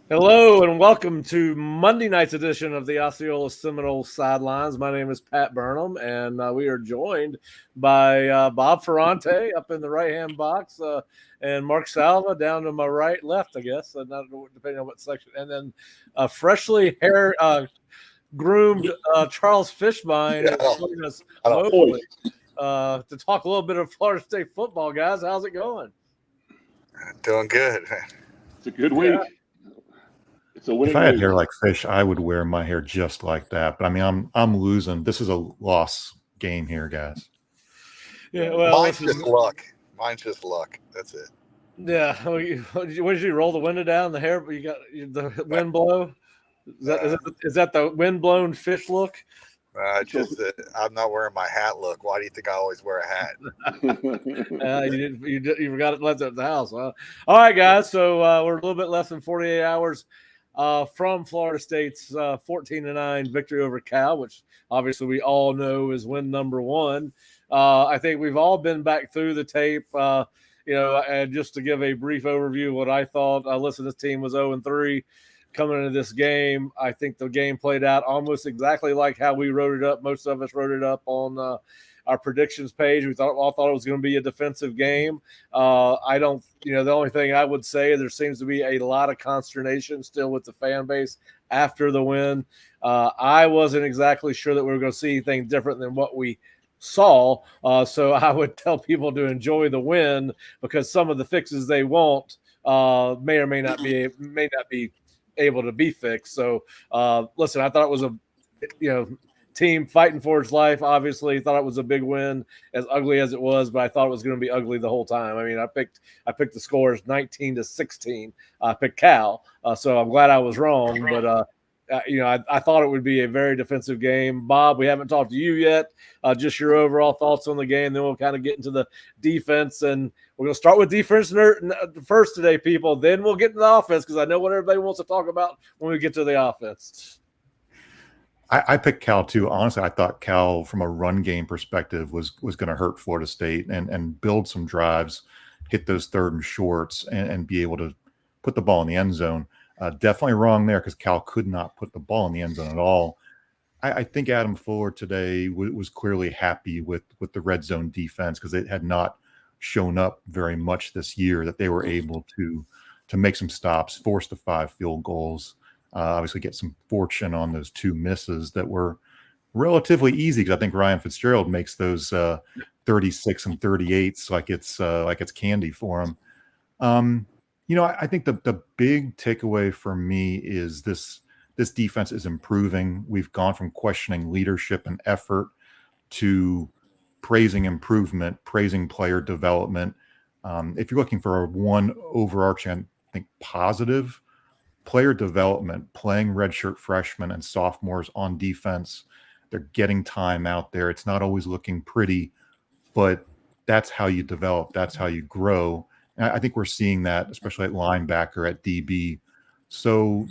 Hello and welcome to Monday night's edition of the Osceola Seminole Sidelines. My name is Pat Burnham, and we are joined by Bob Ferrante up in the right-hand box, and Mark Salva down to my left, I guess, not depending on what section, and then freshly groomed Charles Fishbein Yeah, is joining us I don't- mostly to talk a little bit of Florida State football. Guys, how's it going? Doing good, man. It's a good week. Yeah. It's a winning If I had week. hair like Fish, I would wear my hair just like that. But I mean, I'm losing. This is a loss game here, guys. Yeah, well, Mine's just luck. Mine's just luck. That's it. Yeah, what did you roll the window down? The hair, you got the wind blow. Is that the wind blown fish look? I'm not wearing my hat. Look, why do you think I always wear a hat? You forgot it left at the house. Huh? All right, guys. So we're a little bit less than 48 hours from Florida State's 14-9 victory over Cal, which obviously we all know is win number one. I think we've all been back through the tape. And just to give a brief overview of what I thought, listen, this team was 0-3 coming into this game. I think the game played out almost exactly like how we wrote it up. Most of us wrote it up on our predictions page. We all thought it was going to be a defensive game. The only thing I would say, there seems to be a lot of consternation still with the fan base after the win. I wasn't exactly sure that we were going to see anything different than what we saw. So I would tell people to enjoy the win, because some of the fixes they want may or may not be able to be fixed. So listen, I thought it was a team fighting for its life. Obviously thought it was a big win, as ugly as it was, but I thought it was going to be ugly the whole time. I mean, I picked the scores 19-16. I picked Cal, so I'm glad I was wrong, but I thought it would be a very defensive game. Bob, we haven't talked to you yet. Just your overall thoughts on the game. Then we'll kind of get into the defense, and we're going to start with defense first today, people. Then we'll get to the offense, because I know what everybody wants to talk about when we get to the offense. I picked Cal too. Honestly, I thought Cal, from a run game perspective, was going to hurt Florida State and build some drives, hit those third and shorts, and be able to put the ball in the end zone. Definitely wrong there, because Cal could not put the ball in the end zone at all. I think Adam Fuller today was clearly happy with the red zone defense, because it had not shown up very much this year, that they were able to make some stops, force the 5 field goals, obviously get some fortune on those 2 misses that were relatively easy, because I think Ryan Fitzgerald makes those 36 and 38s like it's candy for him. I think the big takeaway for me is this defense is improving. We've gone from questioning leadership and effort to praising improvement, praising player development. If you're looking for one overarching, I think, positive, player development, playing redshirt freshmen and sophomores on defense, they're getting time out there. It's not always looking pretty, but that's how you develop. That's how you grow. And I think we're seeing that, especially at linebacker, at DB. So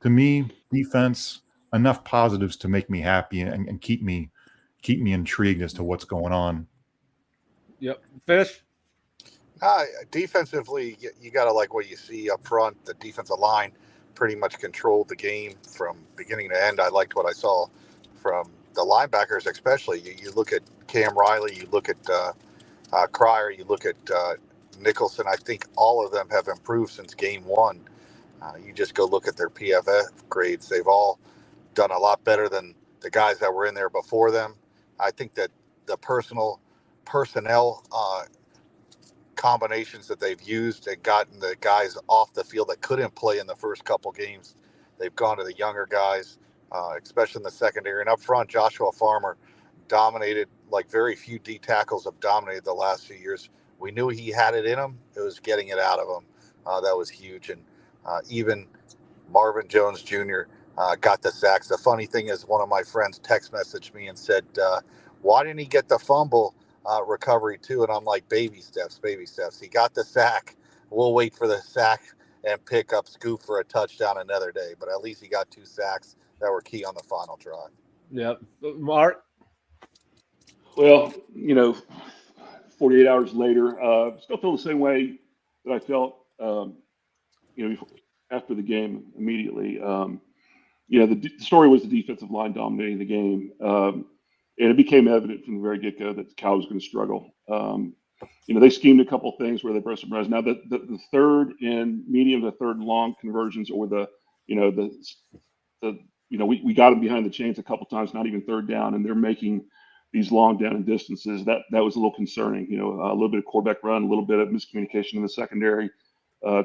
to me, defense, enough positives to make me happy and keep me intrigued as to what's going on. Yep. Fish? Defensively, you got to like what you see up front. The defensive line pretty much controlled the game from beginning to end. I liked what I saw from the linebackers, especially. You look at Cam Riley, you look at Cryer, you look at Nicholson. I think all of them have improved since game one. You just go look at their PFF grades. They've all done a lot better than the guys that were in there before them. I think that the personnel combinations that they've used and gotten the guys off the field that couldn't play in the first couple games, they've gone to the younger guys, especially in the secondary. And up front, Joshua Farmer dominated, like very few D tackles have dominated the last few years. We knew he had it in him. It was getting it out of him. That was huge. And even Marvin Jones Jr. Got the sacks. The funny thing is, one of my friends text messaged me and said, why didn't he get the fumble recovery too? And I'm like, baby steps. He got the sack. We'll wait for the sack and pick up scoop for a touchdown another day. But at least he got 2 sacks that were key on the final drive. Yep. Mark? Well, 48 hours later, still feel the same way that I felt, after the game immediately. The story was the defensive line dominating the game. And it became evident from the very get-go that Cal was going to struggle. They schemed a couple things where they broke some runs. Now, the third and medium to third and long conversions, or we got them behind the chains a couple times, not even third down, and they're making these long down and distances. That was a little concerning. A little bit of quarterback run, a little bit of miscommunication in the secondary,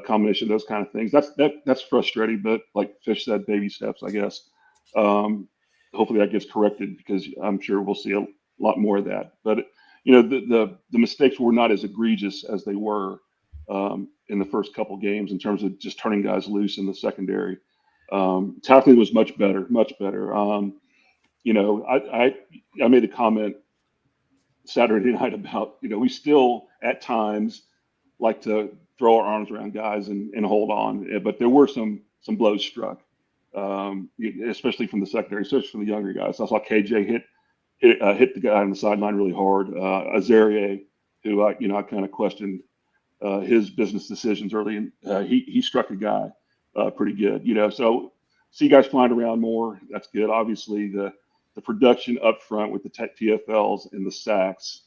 combination of those kind of things. That's frustrating, but like Fish said, baby steps, I guess. Hopefully that gets corrected, because I'm sure we'll see a lot more of that. But the mistakes were not as egregious as they were in the first couple games in terms of just turning guys loose in the secondary. Tackling was much better, much better. I made a comment Saturday night about, we still at times like to throw our arms around guys and hold on, but there were some blows struck, especially from the secondary, especially from the younger guys. I saw KJ hit the guy on the sideline really hard. Azaria, who I kind of questioned his business decisions early, and he struck a guy pretty good. So see guys flying around more. That's good. Obviously, the production up front with the TFLs and the sacks.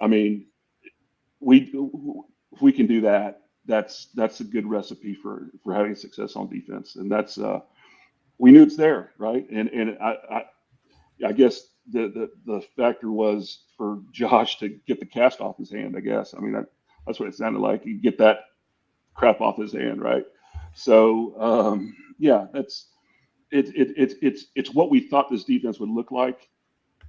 I mean, if we can do that, that's a good recipe for having success on defense, and that's we knew it's there, right? And I guess the factor was for Josh to get the cast off his hand. I guess. I mean, that's what it sounded like. He get that crap off his hand, right? So it's what we thought this defense would look like,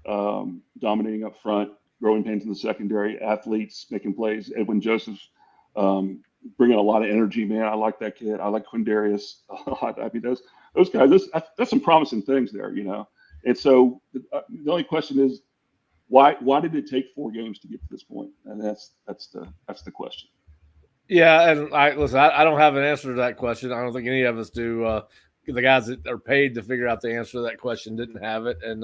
dominating up front, growing pains in the secondary, athletes making plays. Edwin Joseph's bringing a lot of energy, man. I like that kid. I like Quindarius a lot. I mean, those guys. That's some promising things there, And so the only question is, why did it take 4 games to get to this point? And that's the question. Yeah, and I don't have an answer to that question. I don't think any of us do. The guys that are paid to figure out the answer to that question didn't have it, and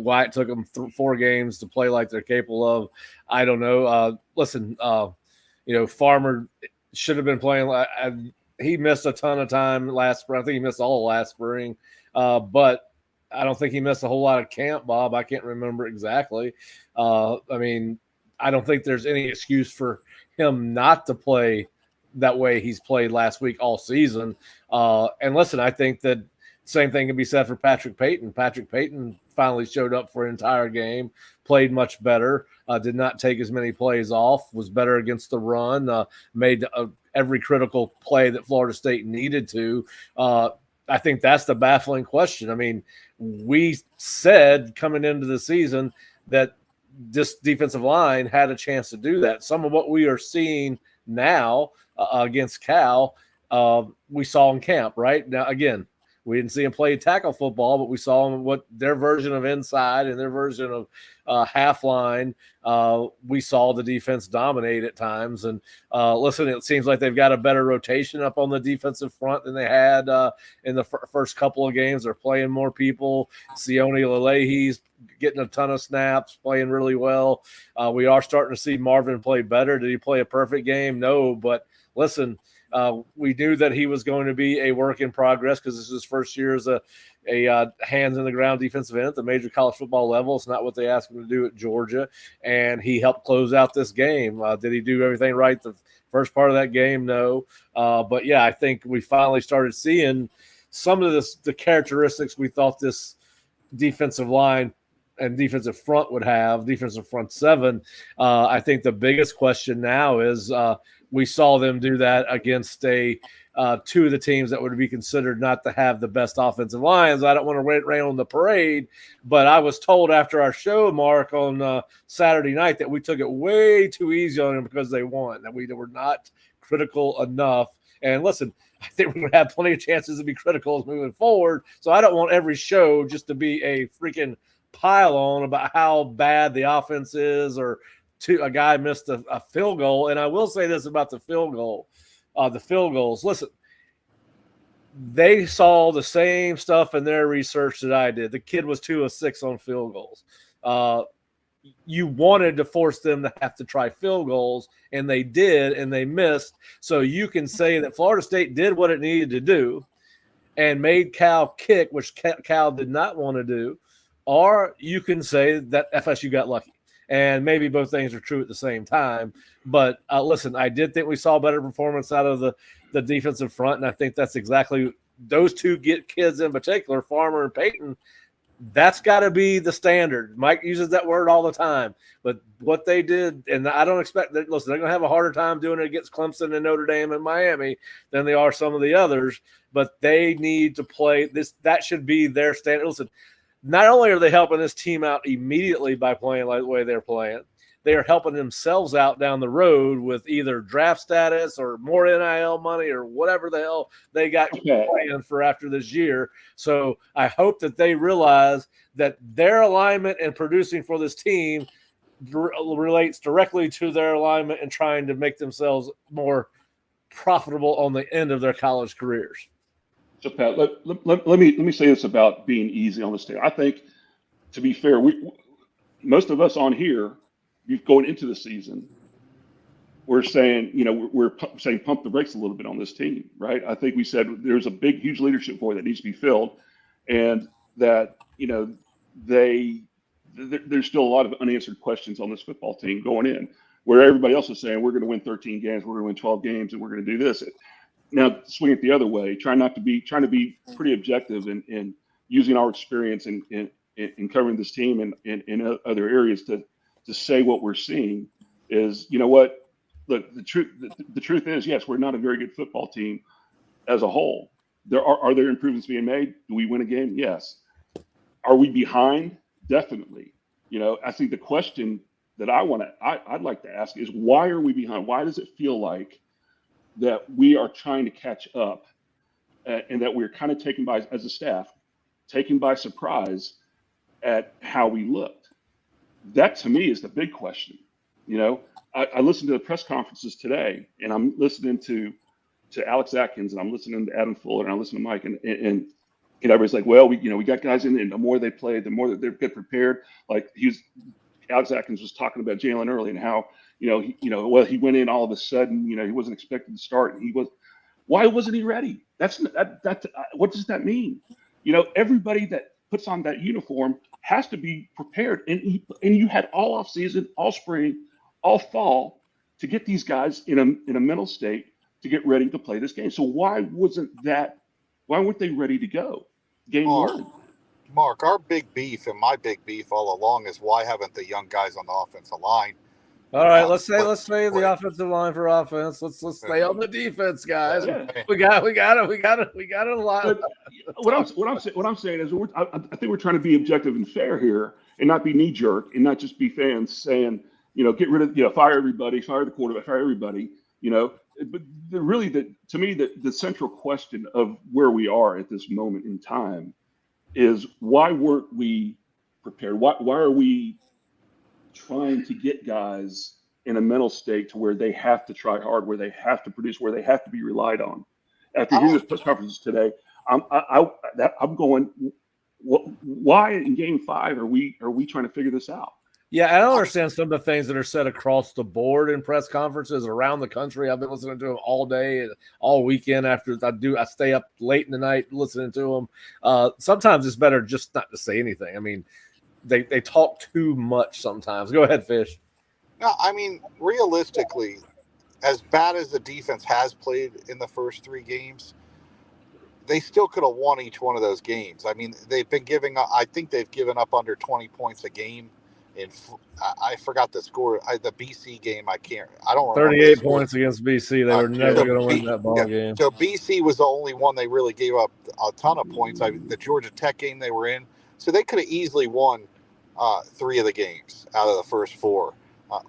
why it took them 4 games to play like they're capable of, I don't know. Farmer should have been playing. He missed a ton of time last spring. I think he missed all last spring, but I don't think he missed a whole lot of camp, Bob. I can't remember exactly. I don't think there's any excuse for him not to play that way he's played last week all season. And listen, I think that same thing can be said for Patrick Payton. Patrick Payton finally showed up for an entire game, played much better, did not take as many plays off, was better against the run, made every critical play that Florida State needed to. I think that's the baffling question. I mean, we said coming into the season that this defensive line had a chance to do that. Some of what we are seeing now against Cal, we saw in camp, right? Now, again, we didn't see him play tackle football, but we saw him what their version of inside and their version of half line. We saw the defense dominate at times. And listen, it seems like they've got a better rotation up on the defensive front than they had in the first couple of games. They're playing more people. Sione Lalehi's getting a ton of snaps, playing really well. We are starting to see Marvin play better. Did he play a perfect game? No, but listen, we knew that he was going to be a work in progress because this is his first year as a hands in the ground defensive end at the major college football level. It's not what they asked him to do at Georgia, and he helped close out this game. Did he do everything right the first part of that game? No. But yeah, I think we finally started seeing some of the characteristics we thought this defensive line and defensive front would have, defensive front 7. I think the biggest question now is we saw them do that against 2 of the teams that would be considered not to have the best offensive lines. I don't want to rain on the parade, but I was told after our show, Mark, on Saturday night that we took it way too easy on them because they won, that we were not critical enough. And listen, I think we're going to have plenty of chances to be critical moving forward. So I don't want every show just to be a freaking pile on about how bad the offense is or a guy missed a field goal. And I will say this about the field goals. Listen, they saw the same stuff in their research that I did. The kid was 2 of 6 on field goals. you wanted to force them to have to try field goals, and they did, and they missed. So you can say that Florida State did what it needed to do and made Cal kick, which Cal did not want to do, or you can say that FSU got lucky. And maybe both things are true at the same time. But listen, I did think we saw better performance out of the defensive front, and I think that's exactly those two kids in particular, Farmer and Peyton. That's got to be the standard. Mike uses that word all the time. But what they did, and I don't expect that. Listen, they're going to have a harder time doing it against Clemson and Notre Dame and Miami than they are some of the others. But they need to play this. That should be their standard. Listen, not only are they helping this team out immediately by playing like the way they're playing, they are helping themselves out down the road with either draft status or more NIL money or whatever the hell they got planned for after this year. So I hope that they realize that their alignment and producing for this team relates directly to their alignment and trying to make themselves more profitable on the end of their college careers. So Pat, let me say this about being easy on this team. I think, to be fair, most of us on here, going into the season, we're saying, we're saying pump the brakes a little bit on this team, right? I think we said there's a big, huge leadership void that needs to be filled, and that there's still a lot of unanswered questions on this football team going in, where everybody else is saying we're going to win 13 games, we're going to win 12 games, and we're going to do this. Now swing it the other way, trying to be pretty objective and using our experience in covering this team and in other areas to say what we're seeing is, look, the truth is, yes, we're not a very good football team as a whole. Are there improvements being made? Do we win a game? Yes. Are we behind? Definitely. I think the question that I'd like to ask is, why are we behind? Why does it feel like that we are trying to catch up and that we're kind of as a staff, taken by surprise at how we looked? That to me is the big question. I listened to the press conferences today, and I'm listening to Alex Atkins, and I'm listening to Adam Fuller, and I listen to Mike, and everybody's like, well, we got guys in, and the more they play, the more that they get prepared. Like Alex Atkins was talking about Jalen early and how he went in all of a sudden, he wasn't expected to start, and why wasn't he ready? What does that mean? Everybody that puts on that uniform has to be prepared, and you had all off season, all spring, all fall to get these guys in a mental state to get ready to play this game. So why weren't they ready to go game one? Mark, our big beef and my big beef all along is, why haven't the young guys on the offensive line? All right, let's say the offensive line for offense. Let's stay on the defense, guys. Yeah. We got a lot. What I'm saying is, I think we're trying to be objective and fair here, and not be knee jerk, and not just be fans saying, get rid of, fire everybody, fire the quarterback, fire everybody. But to me, the central question of where we are at this moment in time is, why weren't we prepared? Why are we trying to get guys in a mental state to where they have to try hard, where they have to produce, where they have to be relied on? After hearing this press conferences today, I'm going, why in Game 5 are we trying to figure this out? Yeah, I don't understand some of the things that are said across the board in press conferences around the country. I've been listening to them all day, all weekend. After I stay up late in the night listening to them. Sometimes it's better just not to say anything. I mean, they talk too much sometimes. Go ahead, Fish. No, I mean, realistically, as bad as the defense has played in the first 3 games, they still could have won each one of those games. I mean, they've been I think they've given up under 20 points a game. I forgot the score. The BC game, I don't remember. 38 points against BC. They were never going to win that ball game. So BC was the only one they really gave up a ton of points. The Georgia Tech game they were in, so they could have easily won 3 of the games out of the first 4.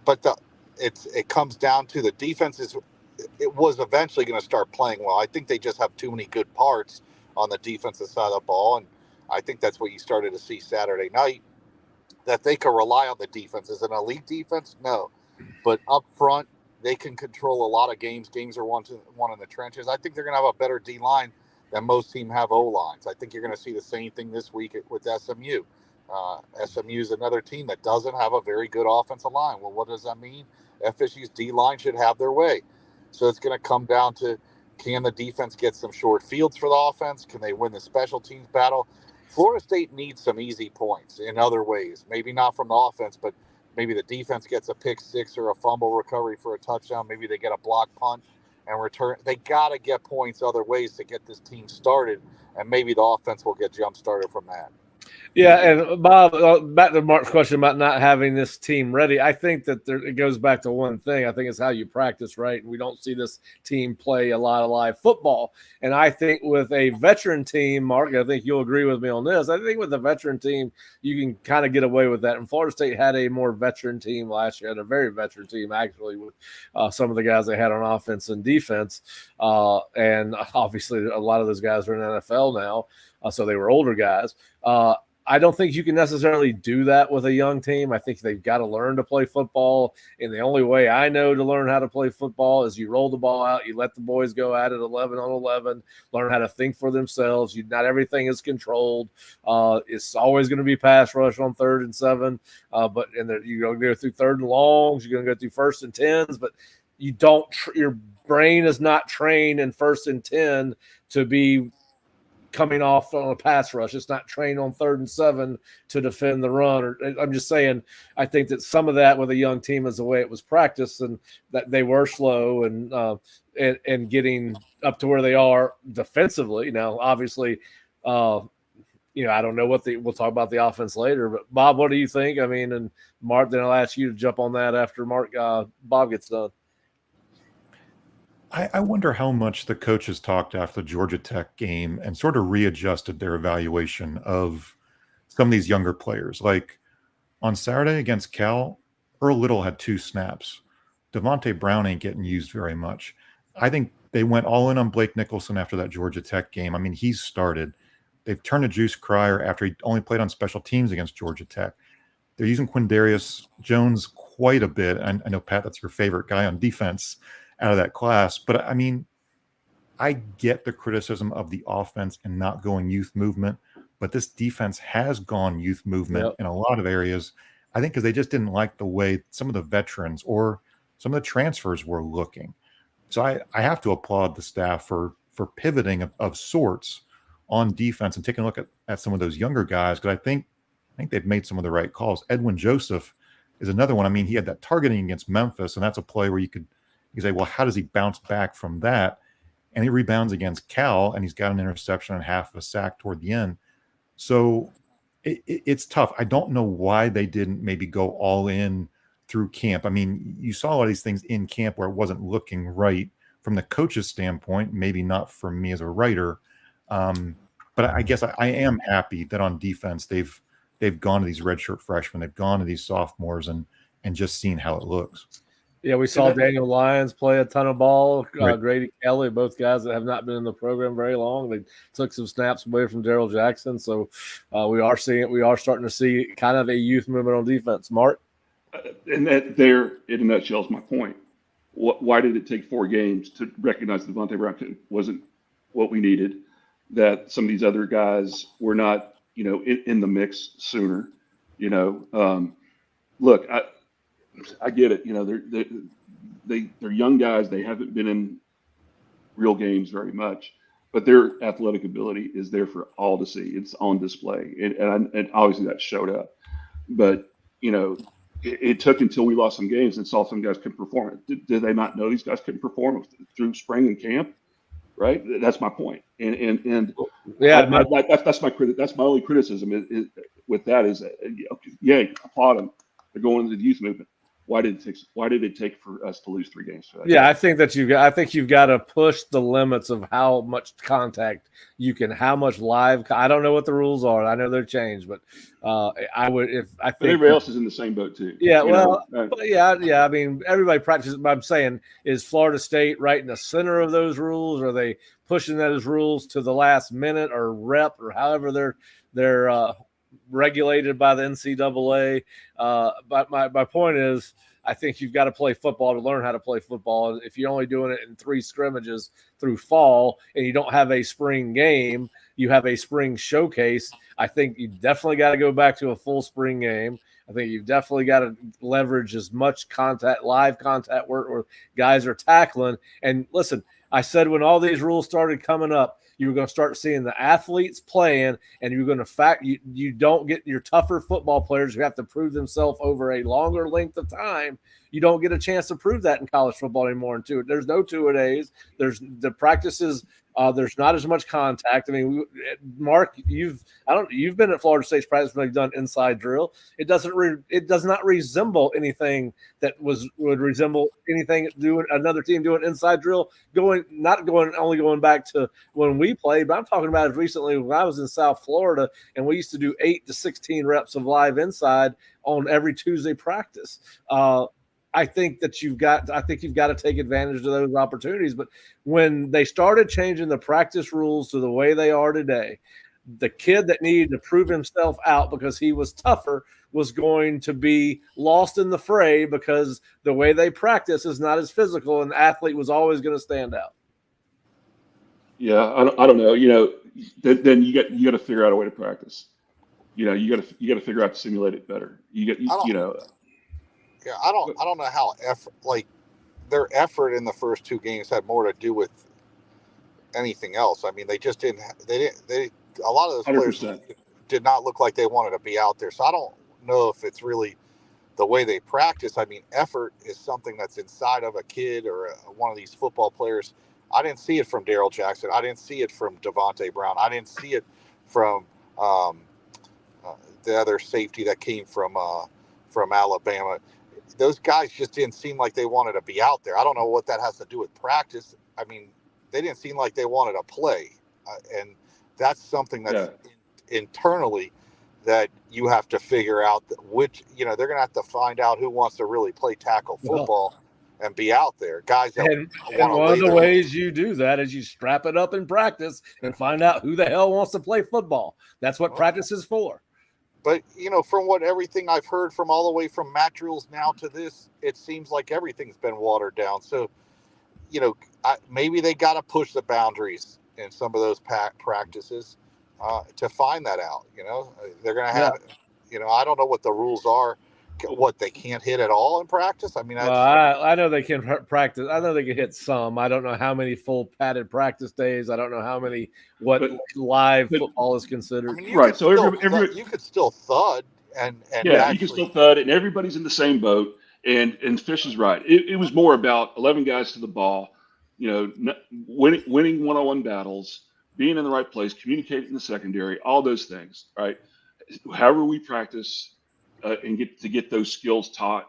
But it comes down to the defense. It was eventually going to start playing well. I think they just have too many good parts on the defensive side of the ball, and I think that's what you started to see Saturday night. That they can rely on the defense. Is an elite defense? No. But up front, they can control a lot of games. Games are won in the trenches. I think they're going to have a better D-line than most teams have O-lines. I think you're going to see the same thing this week with SMU. SMU is another team that doesn't have a very good offensive line. Well, what does that mean? FSU's D-line should have their way. So it's going to come down to, can the defense get some short fields for the offense? Can they win the special teams battle? Florida State needs some easy points in other ways. Maybe not from the offense, but maybe the defense gets a pick six or a fumble recovery for a touchdown. Maybe they get a block punt and return. They got to get points other ways to get this team started, and maybe the offense will get jump started from that. Yeah, and Bob, back to Mark's question about not having this team ready. I think that it goes back to one thing. I think it's how you practice, right? And we don't see this team play a lot of live football. And I think with a veteran team, Mark, I think you'll agree with me on this. I think with a veteran team, you can kind of get away with that. And Florida State had a more veteran team last year, had a very veteran team, actually, with some of the guys they had on offense and defense. And obviously, a lot of those guys are in the NFL now, so they were older guys. I don't think you can necessarily do that with a young team. I think they've got to learn to play football. And the only way I know to learn how to play football is you roll the ball out, you let the boys go at it 11 on 11, learn how to think for themselves. Not everything is controlled. It's always going to be pass rush on 3rd and 7. But you're going to go through 3rd and longs. You're going to go through 1st and 10s. But you don't. Your brain is not trained in 1st and 10 to be coming off on a pass rush. It's not trained on 3rd and 7 to defend the run. Or I'm just saying, I think that some of that with a young team is the way it was practiced, and that they were slow and getting up to where they are defensively. Now, obviously, I don't know we'll talk about the offense later, but Bob, what do you think? I mean, and Mark, then I'll ask you to jump on that after Bob gets done. I wonder how much the coaches talked after the Georgia Tech game and sort of readjusted their evaluation of some of these younger players. Like on Saturday against Cal, Earl Little had 2 snaps. Devontae Brown ain't getting used very much. I think they went all in on Blake Nicholson after that Georgia Tech game. I mean, he's started. They've turned to Juice Cryer after he only played on special teams against Georgia Tech. They're using Quindarius Jones quite a bit. I know, Pat, that's your favorite guy on defense out of that class. But I mean, I get the criticism of the offense and not going youth movement, but this defense has gone youth movement in a lot of areas. I think because they just didn't like the way some of the veterans or some of the transfers were looking. So I have to applaud the staff for pivoting of sorts on defense and taking a look at some of those younger guys, because I think they've made some of the right calls. Edwin Joseph is another one. I mean, he had that targeting against Memphis, and that's a play where you say, well, how does he bounce back from that? And he rebounds against Cal, and he's got an interception and half of a sack toward the end. So it's tough. I don't know why they didn't maybe go all in through camp. I mean, you saw a lot of these things in camp where it wasn't looking right from the coach's standpoint, maybe not for me as a writer. But I guess I am happy that on defense they've gone to these redshirt freshmen, they've gone to these sophomores and just seen how it looks. Yeah, we saw Daniel Lyons play a ton of ball. Right. Grady Kelly, both guys that have not been in the program very long. They took some snaps away from Darrell Jackson. So we are starting to see kind of a youth movement on defense. Mark? And that there, in a nutshell, is my point. Why did it take 4 games to recognize that Devontae Brown wasn't what we needed, that some of these other guys were not, in the mix sooner? Look, I get it. They're young guys. They haven't been in real games very much, but their athletic ability is there for all to see. It's on display, and obviously that showed up. But it took until we lost some games and saw some guys couldn't perform. Did they not know these guys couldn't perform through spring and camp? Right. That's my point. And yeah, that's my only criticism with that is, applaud them. They're going into the youth movement. Why did it take for us to lose 3 games for that? Yeah, I think you've got to push the limits of how much contact you can, how much live. I don't know what the rules are. I know they're changed, but I think everybody else is in the same boat too. Yeah, I mean, everybody practices. But I'm saying, is Florida State right in the center of those rules? Or are they pushing those rules to the last minute or rep or however they're regulated by the NCAA? But my point is, I think you've got to play football to learn how to play football. If you're only doing it in 3 scrimmages through fall and you don't have a spring game, you have a spring showcase. I think you definitely got to go back to a full spring game. I think you've definitely got to leverage as much live contact work where guys are tackling. And listen, I said when all these rules started coming up, you were going to start seeing the athletes playing, and you're going to you don't get your tougher football players who have to prove themselves over a longer length of time. You don't get a chance to prove that in college football anymore. And there's no two-a-days. There's the practices. There's not as much contact. I mean, Mark, you've been at Florida State's practice when they've done inside drill. It does not resemble anything that would resemble anything doing another team doing inside drill. Only going back to when we played, but I'm talking about as recently when I was in South Florida and we used to do 8 to 16 reps of live inside on every Tuesday practice. I think you've got to take advantage of those opportunities. But when they started changing the practice rules to the way they are today, the kid that needed to prove himself out because he was tougher was going to be lost in the fray because the way they practice is not as physical, and the athlete was always going to stand out. Yeah, I don't know. Then you got to figure out a way to practice. You got to figure out to simulate it better. Yeah, I don't know how their effort in the first 2 games had more to do with anything else. I mean, they just didn't. A lot of those 100%. players did not look like they wanted to be out there. So I don't know if it's really the way they practice. I mean, effort is something that's inside of a kid or one of these football players. I didn't see it from Darrell Jackson. I didn't see it from Devontae Brown. I didn't see it from the other safety that came from Alabama. Those guys just didn't seem like they wanted to be out there. I don't know what that has to do with practice. I mean, they didn't seem like they wanted to play. And that's something that's internally that you have to figure out they're going to have to find out who wants to really play tackle football and be out there. Guys that and one of the ways you do that is you strap it up in practice and find out who the hell wants to play football. That's what practice is for. But, from everything I've heard from all the way from mat drills now to this, it seems like everything's been watered down. So, maybe they got to push the boundaries in some of those practices to find that out. They're going to have, I don't know what the rules are, what they can't hit at all in practice. I mean, I know they can practice. I know they can hit some. I don't know how many full padded practice days. I don't know how many live football is considered. I mean, you could still thud and you can still thud, and everybody's in the same boat. And Fish is right. It was more about 11 guys to the ball, winning one-on-one battles, being in the right place, communicating in the secondary, all those things, right? However we practice and get those skills taught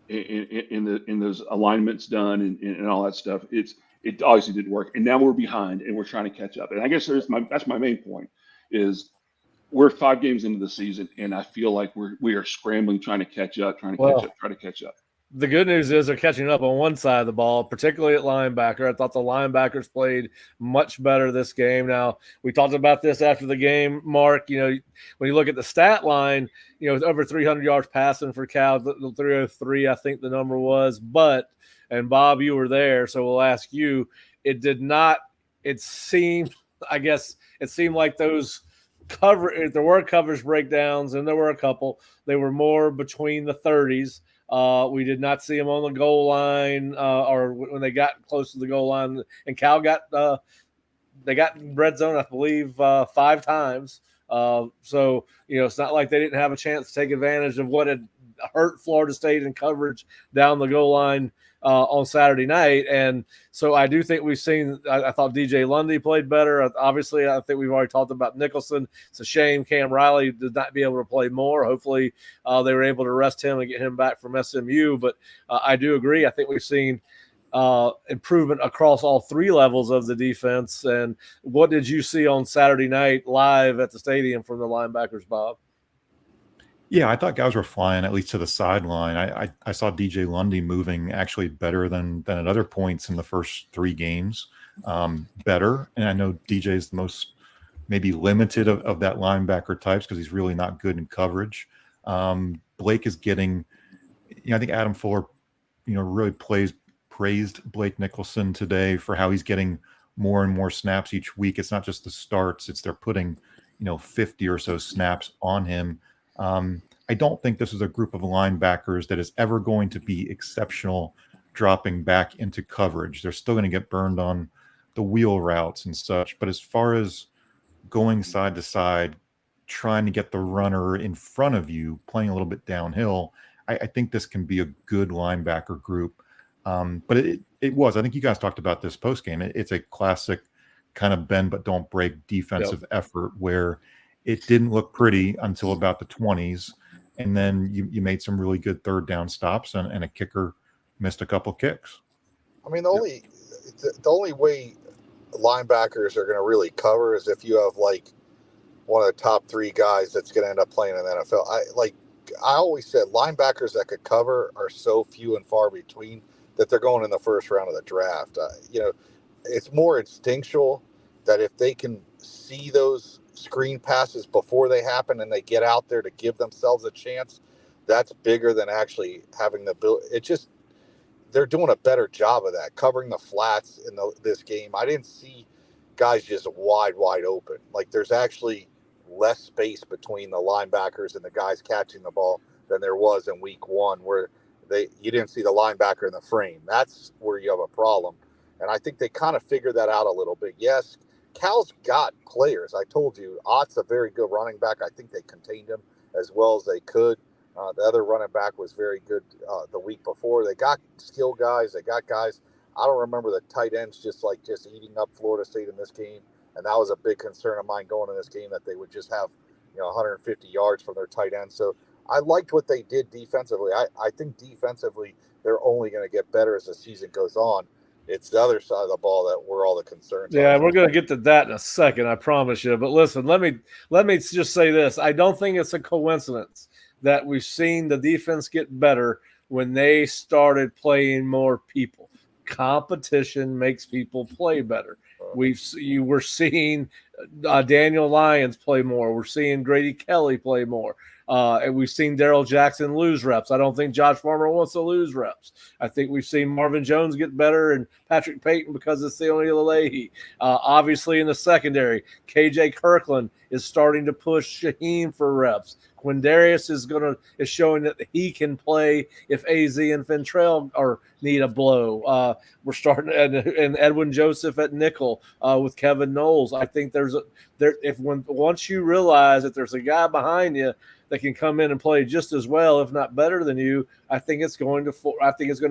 in those alignments done and all that stuff. It obviously didn't work, and now we're behind and we're trying to catch up. And I guess that's my main point is we're 5 games into the season, and I feel like we are scrambling, trying to catch up. The good news is they're catching up on one side of the ball, particularly at linebacker. I thought the linebackers played much better this game. Now, we talked about this after the game, Mark. When you look at the stat line, it's over 300 yards passing for Cal, 303, I think the number was. And Bob, you were there, so we'll ask you. It seemed like those there were coverage breakdowns, and there were a couple. They were more between the 30s. We did not see them on the goal line or when they got close to the goal line. And Cal they got red zone, I believe, 5 times. So, it's not like they didn't have a chance to take advantage of what had hurt Florida State in coverage down the goal line on Saturday night. And so I do think we've seen, I thought DJ Lundy played better. Obviously, I think we've already talked about Nicholson. It's a shame Cam Riley did not be able to play more. Hopefully they were able to rest him and get him back from SMU. But I do agree. I think we've seen improvement across all 3 levels of the defense. And what did you see on Saturday night live at the stadium from the linebackers, Bob? Yeah, I thought guys were flying, at least to the sideline. I saw DJ Lundy moving actually better than at other points in the first 3 games. Better. And I know DJ is the most maybe limited of that linebacker types because he's really not good in coverage. Blake is getting, I think Adam Fuller, really praised Blake Nicholson today for how he's getting more and more snaps each week. It's not just the starts; it's they're putting 50 or so snaps on him. I don't think this is a group of linebackers that is ever going to be exceptional dropping back into coverage. They're still going to get burned on the wheel routes and such. But as far as going side to side, trying to get the runner in front of you, playing a little bit downhill, I think this can be a good linebacker group. But it was, I think you guys talked about this post game. It's a classic kind of bend but don't break defensive effort where it didn't look pretty until about the 20s. And then you made some really good third down stops, and a kicker missed a couple kicks. I mean, the only way linebackers are going to really cover is if you have like one of the top 3 guys that's going to end up playing in the NFL. I always said linebackers that could cover are so few and far between that they're going in the first round of the draft. It's more instinctual that if they can see those screen passes before they happen and they get out there to give themselves a chance, that's bigger than actually having the ability. They're doing a better job of that, covering the flats in this game. I didn't see guys just wide open. Like, there's actually less space between the linebackers and the guys catching the ball than there was in week 1, where you didn't see the linebacker in the frame. That's where you have a problem. And I think they kind of figured that out a little bit. Yes, Cal's got players. I told you, Ott's a very good running back. I think they contained him as well as they could. The other running back was very good the week before. They got skill guys. They got guys. I don't remember the tight ends just eating up Florida State in this game. And that was a big concern of mine going in this game, that they would just have 150 yards from their tight end. So I liked what they did defensively. I think defensively they're only going to get better as the season goes on. It's the other side of the ball that where all the concerns are. Yeah, we're going to get to that in a second, I promise you. But listen, let me just say this. I don't think it's a coincidence that we've seen the defense get better when they started playing more people. Competition makes people play better. We're seeing Daniel Lyons play more. We're seeing Grady Kelly play more. And we've seen Darrell Jackson lose reps. I don't think Josh Farmer wants to lose reps. I think we've seen Marvin Jones get better and Patrick Payton because it's Leahy. Obviously in the secondary, KJ Kirkland is starting to push Shaheen for reps. Quindarius is showing that he can play if AZ and Ventrell need a blow. We're starting and Edwin Joseph at nickel with Kevin Knowles. I think once you realize that there's a guy behind you that can come in and play just as well, if not better than you, I think it's going to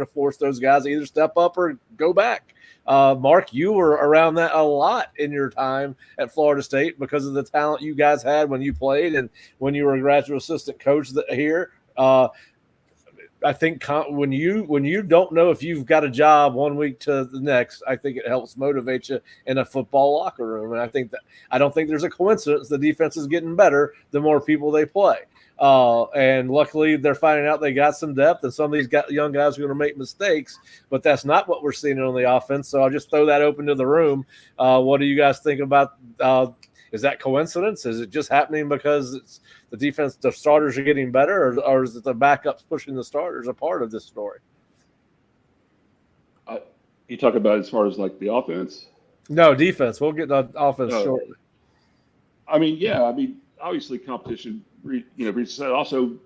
force those guys to either step up or go back. Mark, you were around that a lot in your time at Florida State because of the talent you guys had when you played and when you were a graduate assistant coach here. I think when you don't know if you've got a job one week to the next, I think it helps motivate you in a football locker room. And I don't think there's a coincidence the defense is getting better the more people they play. And luckily they're finding out they got some depth, and some of these young guys are going to make mistakes, but that's not what we're seeing on the offense. So I'll just throw that open to the room. What do you guys think about is that coincidence? Is it just happening because it's the defense, the starters are getting better, or is it the backups pushing the starters a part of this story? You talk about as far as like the offense? No, defense. We'll get the offense shortly. Obviously competition, also,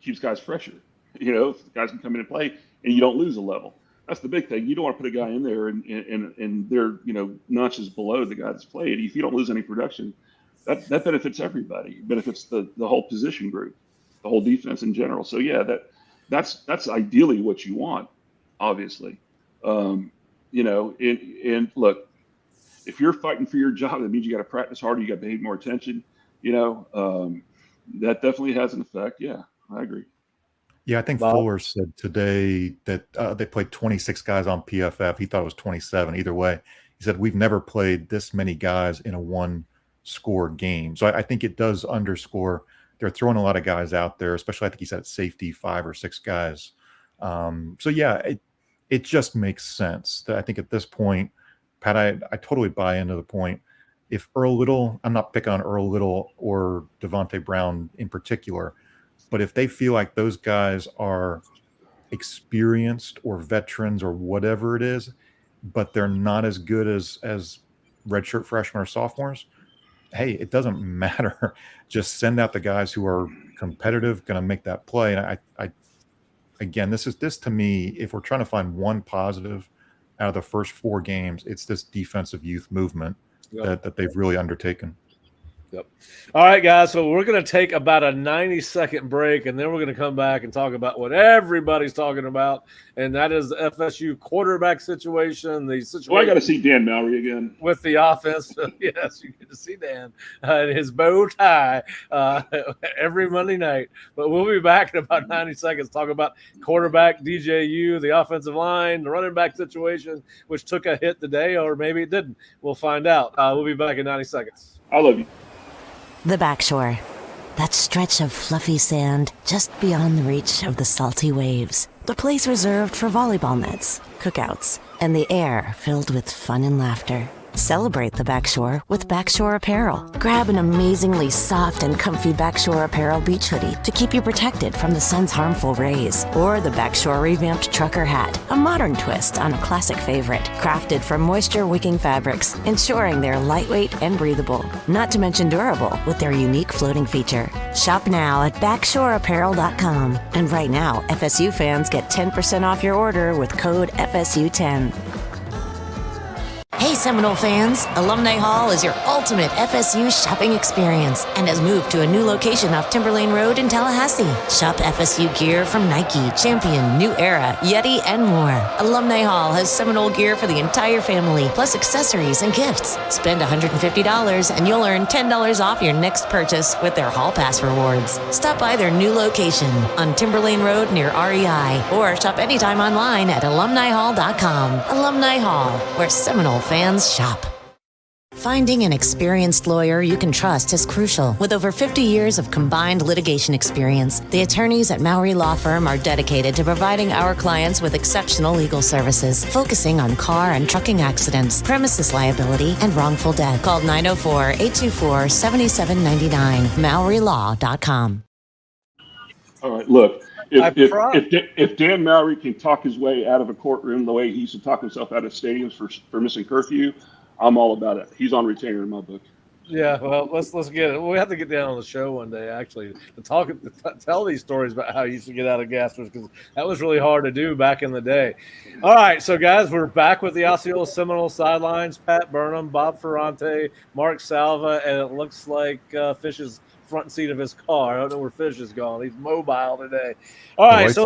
keeps guys fresher. Guys can come in and play and you don't lose a level. That's the big thing. You don't want to put a guy in there and they're, notches below the guy that's played. If you don't lose any production, that benefits everybody. It benefits the whole position group, the whole defense in general. So yeah, that's ideally what you want, obviously. And look, if you're fighting for your job, that means you got to practice harder. You got to pay more attention. That definitely has an effect. Yeah, I agree. Yeah, I think Fuller said today that they played 26 guys on PFF. He thought it was 27. Either way, he said we've never played this many guys in a one-score game. So I think it does underscore they're throwing a lot of guys out there, especially I think he said at safety 5 or 6 guys. So yeah, it just makes sense. That I think at this point, Pat, I totally buy into the point. If Earl Little, I'm not picking on Earl Little or Devontae Brown in particular, but if they feel like those guys are experienced or veterans or whatever it is, but they're not as good as redshirt freshmen or sophomores. Hey, it doesn't matter. Just send out the guys who are competitive, going to make that play. And I again, this to me, if we're trying to find one positive out of the first 4 games, it's this defensive youth movement that they've really undertaken. Yep. All right, guys. So we're going to take about a 90-second break, and then we're going to come back and talk about what everybody's talking about, and that is the FSU quarterback situation. The situation. Well, I got to see Dan Mowry again with the offense. Yes, you get to see Dan in his bow tie every Monday night. But we'll be back in about 90 seconds. Talk about quarterback, DJU, the offensive line, the running back situation, which took a hit today, or maybe it didn't. We'll find out. We'll be back in 90 seconds. I love you. The Backshore. That stretch of fluffy sand just beyond the reach of the salty waves. The place reserved for volleyball nets, cookouts, and the air filled with fun and laughter. Celebrate the Backshore with Backshore Apparel. Grab an amazingly soft and comfy Backshore Apparel beach hoodie to keep you protected from the sun's harmful rays. Or the Backshore revamped trucker hat, a modern twist on a classic favorite. Crafted from moisture-wicking fabrics, ensuring they're lightweight and breathable. Not to mention durable with their unique floating feature. Shop now at BackshoreApparel.com. And right now, FSU fans get 10% off your order with code FSU10. Hey Seminole fans, Alumni Hall is your ultimate FSU shopping experience and has moved to a new location off Timberlane Road in Tallahassee. Shop FSU gear from Nike, Champion, New Era, Yeti, and more. Alumni Hall has Seminole gear for the entire family, plus accessories and gifts. Spend $150 and you'll earn $10 off your next purchase with their Hall Pass rewards. Stop by their new location on Timberlane Road near REI or shop anytime online at alumnihall.com. Alumni Hall, where Seminole fans shop. Finding an experienced lawyer you can trust is crucial. With over 50 years of combined litigation experience, the attorneys at Mowry Law Firm are dedicated to providing our clients with exceptional legal services, focusing on car and trucking accidents, premises liability, and wrongful death. Call 904-824-7799, MowryLaw.com. All right, look. If Dan Mowry can talk his way out of a courtroom the way he used to talk himself out of stadiums for missing curfew, I'm all about it. He's on retainer in my book. Yeah, well, let's get it. We have to get down on the show one day, actually, to tell these stories about how you used to get out of gaspers, because that was really hard to do back in the day. All right, so guys, we're back with the Osceola Seminole Sidelines. Pat Burnham, Bob Ferrante, Mark Salva, and it looks like Fish's front seat of his car. I don't know where Fish is gone. He's mobile today. All right, so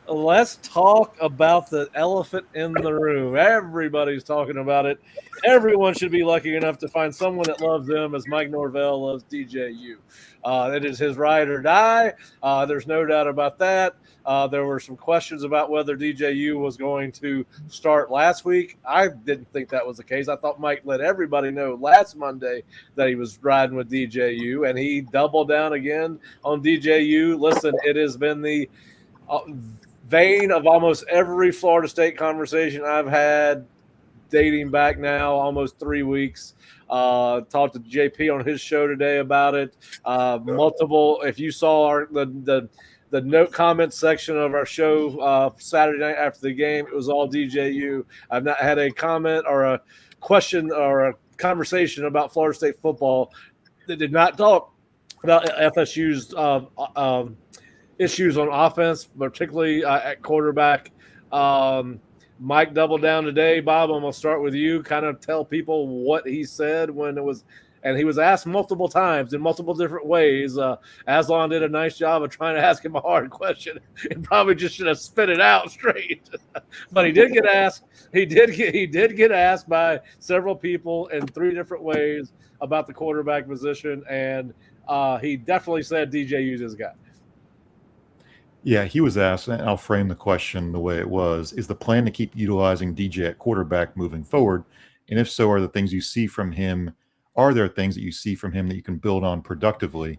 let's talk about the elephant in the room. Everybody's talking about it. Everyone should be lucky enough to find someone that loves them as Mike Norvell loves DJU. It is his ride or die. There's no doubt about that. There were some questions about whether DJU was going to start last week. I didn't think that was the case. I thought Mike let everybody know last Monday that he was riding with DJU, and he doubled down again on DJU. Listen, it has been the vein of almost every Florida State conversation I've had dating back now almost 3 weeks. Talked to JP on his show today about it. Multiple, if you saw the note comment section of our show Saturday night after the game, it was all DJU. I've not had a comment or a question or a conversation about Florida State football that did not talk about FSU's issues on offense, particularly at quarterback. Mike doubled down today. Bob, I'm going to start with you. Kind of tell people what he said when it was, and he was asked multiple times in multiple different ways. Aslan did a nice job of trying to ask him a hard question and probably just should have spit it out straight. But he did get asked. He did get asked by several people in 3 different ways about the quarterback position, and he definitely said DJU's his guy. Yeah, he was asked, and I'll frame the question the way it was, is the plan to keep utilizing DJ at quarterback moving forward? And if so, are there things you see from him that you can build on productively?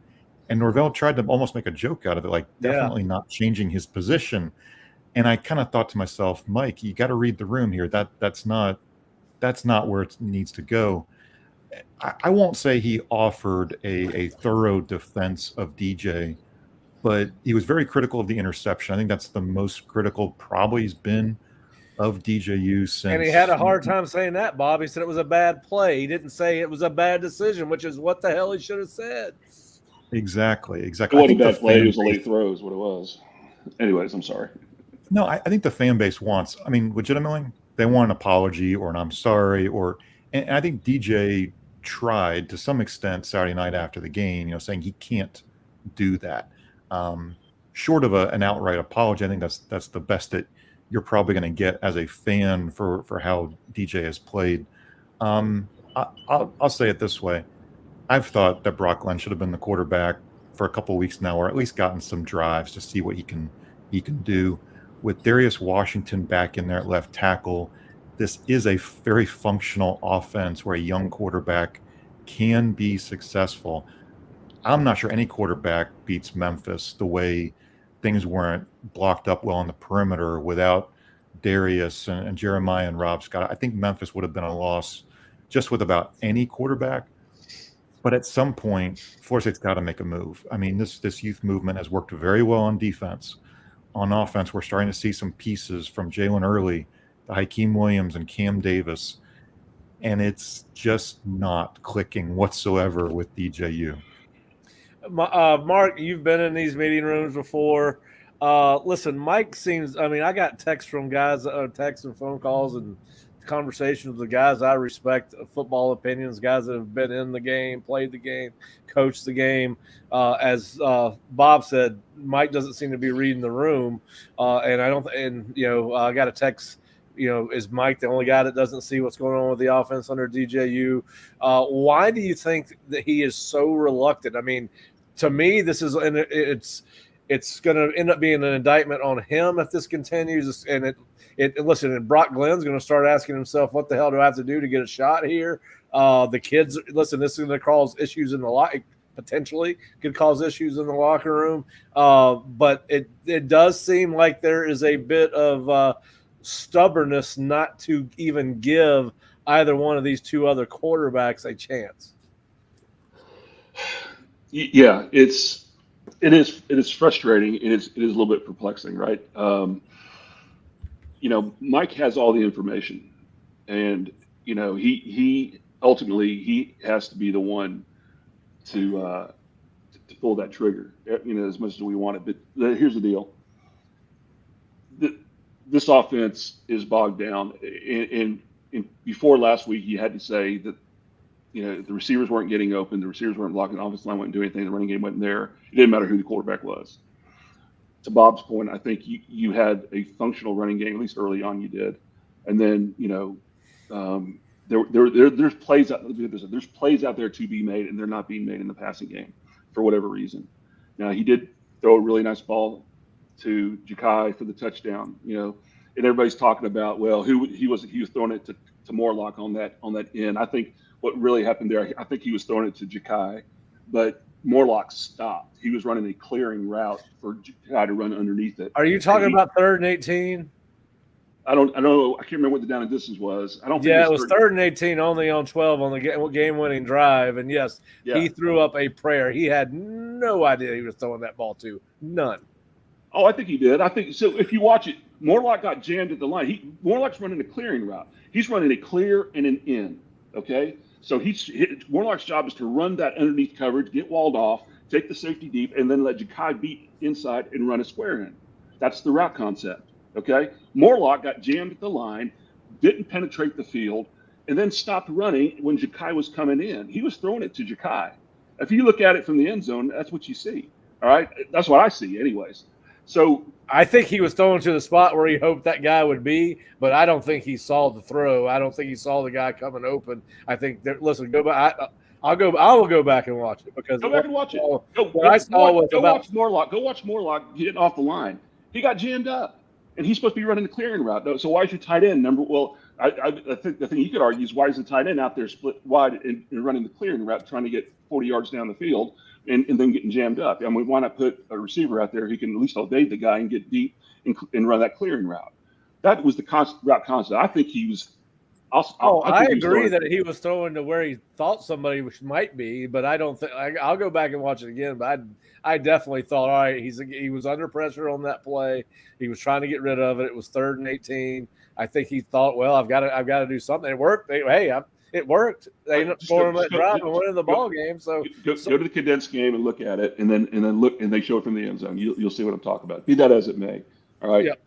And Norvell tried to almost make a joke out of it, like definitely not changing his position. And I kind of thought to myself, Mike, you got to read the room here. That's not where it needs to go. I won't say he offered a thorough defense of DJ, but he was very critical of the interception. I think that's the most critical probably he's been of DJU since. And he had a hard time saying that, Bob. He said it was a bad play. He didn't say it was a bad decision, which is what the hell he should have said. Exactly. It wasn't a bad play. It was a late base, throw is what it was. Anyways, I'm sorry. No, I think the fan base wants, I mean, legitimately, they want an apology or an I'm sorry. And I think DJ tried to some extent Saturday night after the game, saying he can't do that. Short of an outright apology, I think that's the best that you're probably going to get as a fan for how DJ has played. I'll say it this way. I've thought that Brock Glenn should have been the quarterback for a couple of weeks now, or at least gotten some drives to see what he can do. With Darius Washington back in there at left tackle, this is a very functional offense where a young quarterback can be successful. I'm not sure any quarterback beats Memphis the way things weren't blocked up well on the perimeter without Darius and Jeremiah and Rob Scott. I think Memphis would have been a loss just with about any quarterback. But at some point, Florida State's got to make a move. I mean, this youth movement has worked very well on defense. On offense, we're starting to see some pieces from Jalen Early, to Hakeem Williams, and Cam Davis, and it's just not clicking whatsoever with DJU. Mark, you've been in these meeting rooms before. Listen, Mike seems, I got texts from guys, texts and phone calls and conversations with guys I respect, football opinions, guys that have been in the game, played the game, coached the game. As Bob said, Mike doesn't seem to be reading the room. I got a text, is Mike the only guy that doesn't see what's going on with the offense under DJU? Why do you think that he is so reluctant? I mean, to me, this is, and it's going to end up being an indictment on him if this continues. And and Brock Glenn's going to start asking himself, what the hell do I have to do to get a shot here? The kids, listen, this is going to cause issues in the potentially could cause issues in the locker room. But it does seem like there is a bit of stubbornness not to even give either one of these two other quarterbacks a chance. Yeah, it is frustrating, and it is a little bit perplexing, right? Mike has all the information, and he ultimately he has to be the one to pull that trigger, as much as we want it. But here's the deal: this offense is bogged down, and before last week, you had to say that the receivers weren't getting open, the receivers weren't blocking, the offensive line wasn't doing anything, the running game wasn't there. It didn't matter who the quarterback was. To Bob's point, I think you had a functional running game, at least early on you did. And then, there's plays out there to be made, and they're not being made in the passing game for whatever reason. Now, he did throw a really nice ball to Ja'Kai for the touchdown, and everybody's talking about, well, he was throwing it to Morlock on that end. I think what really happened there, I think he was throwing it to Ja'Kai, but Morlock stopped. He was running a clearing route for Ja'Kai to run underneath it. Are you talking about 3rd and 18? I don't know. I can't remember what the down and distance was. I don't think it was 3rd and 18 only on 12 on the game-winning drive. And yes, He threw up a prayer. He had no idea he was throwing that ball to. None. Oh, I think he did. I think so. If you watch it, Morlock got jammed at the line. Morlock's running a clearing route. He's running a clear and an in. Okay. So Morlock's job is to run that underneath coverage, get walled off, take the safety deep, and then let Ja'Kai beat inside and run a square in. That's the route concept, okay? Morlock got jammed at the line, didn't penetrate the field, and then stopped running when Ja'Kai was coming in. He was throwing it to Ja'Kai. If you look at it from the end zone, that's what you see, all right? That's what I see anyways. So I think he was throwing to the spot where he hoped that guy would be, but I don't think he saw the throw. I don't think he saw the guy coming open. I think listen, go back. I will go back and watch it because go back and watch it. Watch Morlock. Go watch Morlock getting off the line. He got jammed up, and he's supposed to be running the clearing route. So why is your tight end I think the thing you could argue is why is the tight end out there split wide and running the clearing route, trying to get 40 yards down the field? And then getting jammed up. I mean, why not put a receiver out there who can at least evade the guy and get deep and run that clearing route? That was the route concept. I think he was I think agree that he was throwing to where he thought somebody might be, but I don't think I'll go back and watch it again. But I definitely thought, all right, he was under pressure on that play. He was trying to get rid of it. It was 3rd and 18. I think he thought, well, I've got to do something. It worked. It worked. They ended up scoring that drive and winning the ball game. So go to the condensed game and look at it, and then look, and they show it from the end zone. You'll see what I'm talking about. Be that as it may. All right. Yep.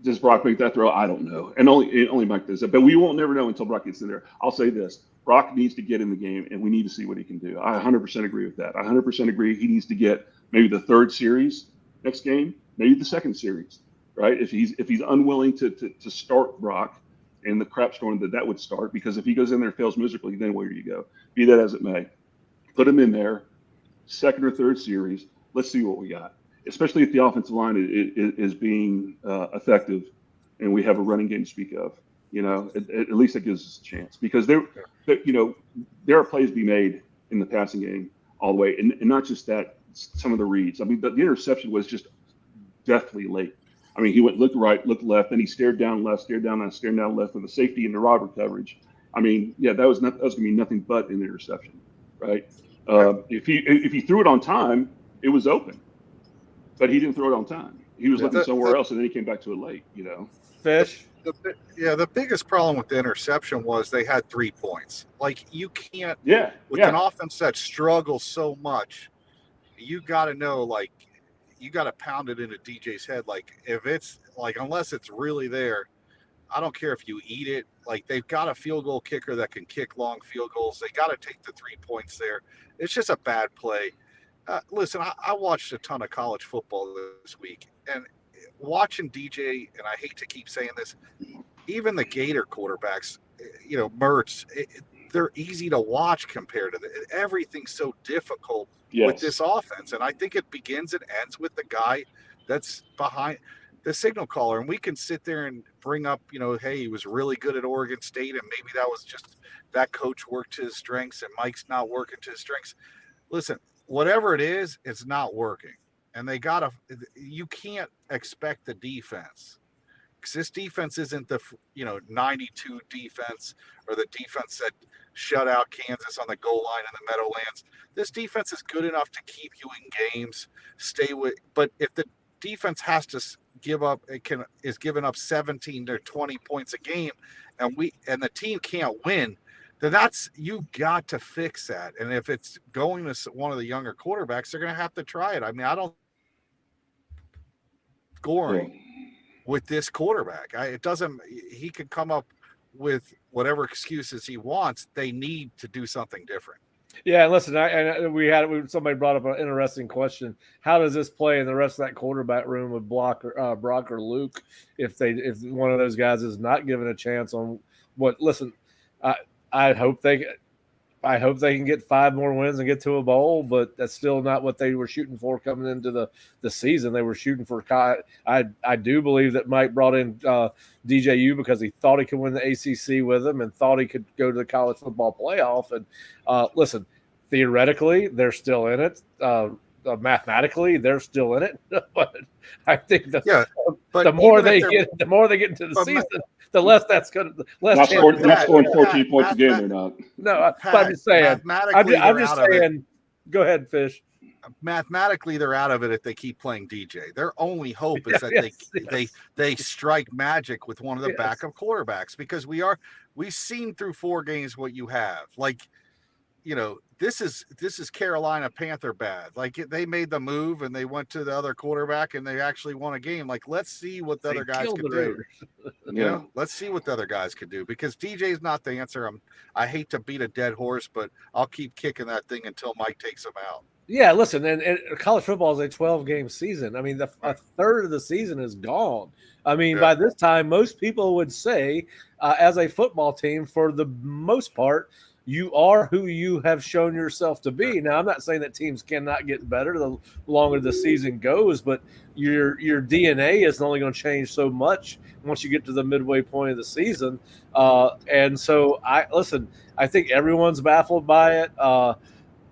Does Brock make that throw? I don't know. And only Mike does that. But we won't never know until Brock gets in there. I'll say this. Brock needs to get in the game, and we need to see what he can do. I 100% agree with that. I 100% agree he needs to get maybe the 3rd series next game, maybe the 2nd series, right? If he's unwilling to start Brock, and the crap's going that would start, because if he goes in there and fails miserably, then where do you go? Be that as it may. Put him in there, 2nd or 3rd series. Let's see what we got. Especially if the offensive line is being effective, and we have a running game to speak of, at least that gives us a chance, because there are plays to be made in the passing game all the way, and not just that. Some of the reads. I mean, the interception was just deathly late. I mean, he looked right, looked left, then he stared down left, stared down left with the safety and the robber coverage. I mean, yeah, that was going to be nothing but an interception, right? If he threw it on time, it was open. But he didn't throw it on time. He was looking somewhere else, and then he came back to it late, Fish. The biggest problem with the interception was they had 3 points. Like, you can't – with an offense that struggles so much, you got to know, like, you got to pound it into DJ's head. Like, if it's – like, unless it's really there, I don't care if you eat it. Like, they've got a field goal kicker that can kick long field goals. They got to take the 3 points there. It's just a bad play. Listen, I watched a ton of college football this week, and watching DJ, and I hate to keep saying this, even the Gator quarterbacks, Mertz, they're easy to watch compared to everything's so difficult with this offense. And I think it begins and ends with the guy that's behind the signal caller. And we can sit there and bring up, hey, he was really good at Oregon State, and maybe that was just that coach worked to his strengths and Mike's not working to his strengths. Listen, whatever it is, it's not working. And you can't expect the defense, because this defense isn't the 92 defense or the defense that shut out Kansas on the goal line in the Meadowlands. This defense is good enough to keep you in games, but if the defense has to give up, is giving up 17 to 20 points a game, and the team can't win, then you got to fix that. And if it's going to one of the younger quarterbacks, they're going to have to try it. I mean, I don't scoring with this quarterback. He could come up with whatever excuses he wants. They need to do something different. Yeah, listen, somebody brought up an interesting question. How does this play in the rest of that quarterback room with Brock or Luke if one of those guys is not given a chance on what? Listen, I hope they can get 5 more wins and get to a bowl, but that's still not what they were shooting for coming into the season. They were shooting for I do believe that Mike brought in DJU because he thought he could win the ACC with him and thought he could go to the college football playoff. And listen, theoretically, they're still in it. Mathematically, they're still in it. But I think the more they get into the season, the less that's going to not scoring 14 points a game or not. No, I'm just saying. I'm just saying. Go ahead, Fish. Mathematically, they're out of it if they keep playing DJ. Their only hope is that they strike magic with one of the backup quarterbacks, because we've seen through 4 games what you have. Like, this is Carolina Panther bad. Like, they made the move and they went to the other quarterback and they actually won a game. Like, let's see what the other guys could do. Let's see what the other guys could do, because DJ's not the answer. I hate to beat a dead horse, but I'll keep kicking that thing until Mike takes him out. Yeah, listen, and college football is a 12-game season. I mean, a third of the season is gone. I mean, by this time, most people would say, as a football team, for the most part, you are who you have shown yourself to be. Now, I'm not saying that teams cannot get better the longer the season goes, but your DNA is only going to change so much once you get to the midway point of the season. And so, I think everyone's baffled by it.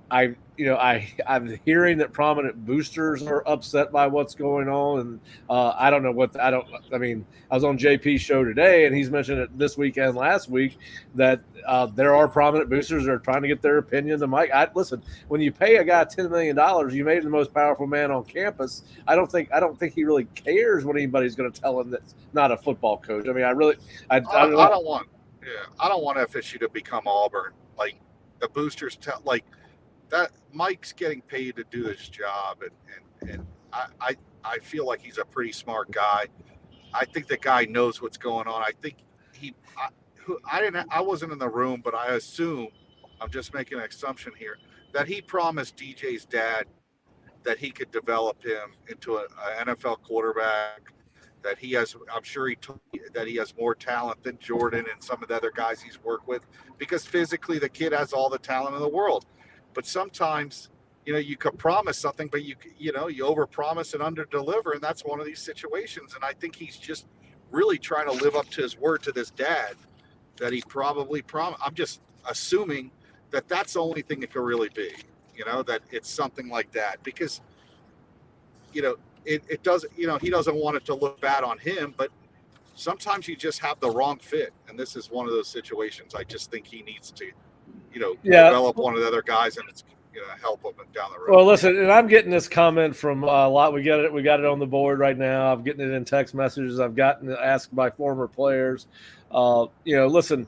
I'm hearing that prominent boosters are upset by what's going on, and I don't know what I mean, I was on JP's show today, and he's mentioned it this week and last week that there are prominent boosters that are trying to get their opinion. Listen, when you pay a guy $10 million, you made him the most powerful man on campus. I don't think he really cares what anybody's going to tell him that's not a football coach. I mean, I don't want FSU to become Auburn. Like the boosters tell, like that Mike's getting paid to do his job, and I feel like he's a pretty smart guy. I think the guy knows what's going on. I think I wasn't in the room, but I assume, I'm just making an assumption here, that he promised DJ's dad that he could develop him into an NFL quarterback. That he has, I'm sure he told me that he has more talent than Jordan and some of the other guys he's worked with, because physically the kid has all the talent in the world. But sometimes, you could promise something, but you overpromise and underdeliver, and that's one of these situations. And I think he's just really trying to live up to his word to this dad that he probably promised. I'm just assuming that that's the only thing it could really be, that it's something like that, because, it doesn't, he doesn't want it to look bad on him, but sometimes you just have the wrong fit. And this is one of those situations. I just think he needs to, develop one of the other guys, and it's help him down the road. Well, listen, and I'm getting this comment from a lot. We got it on the board right now. I'm getting it in text messages. I've gotten it asked by former players. Listen,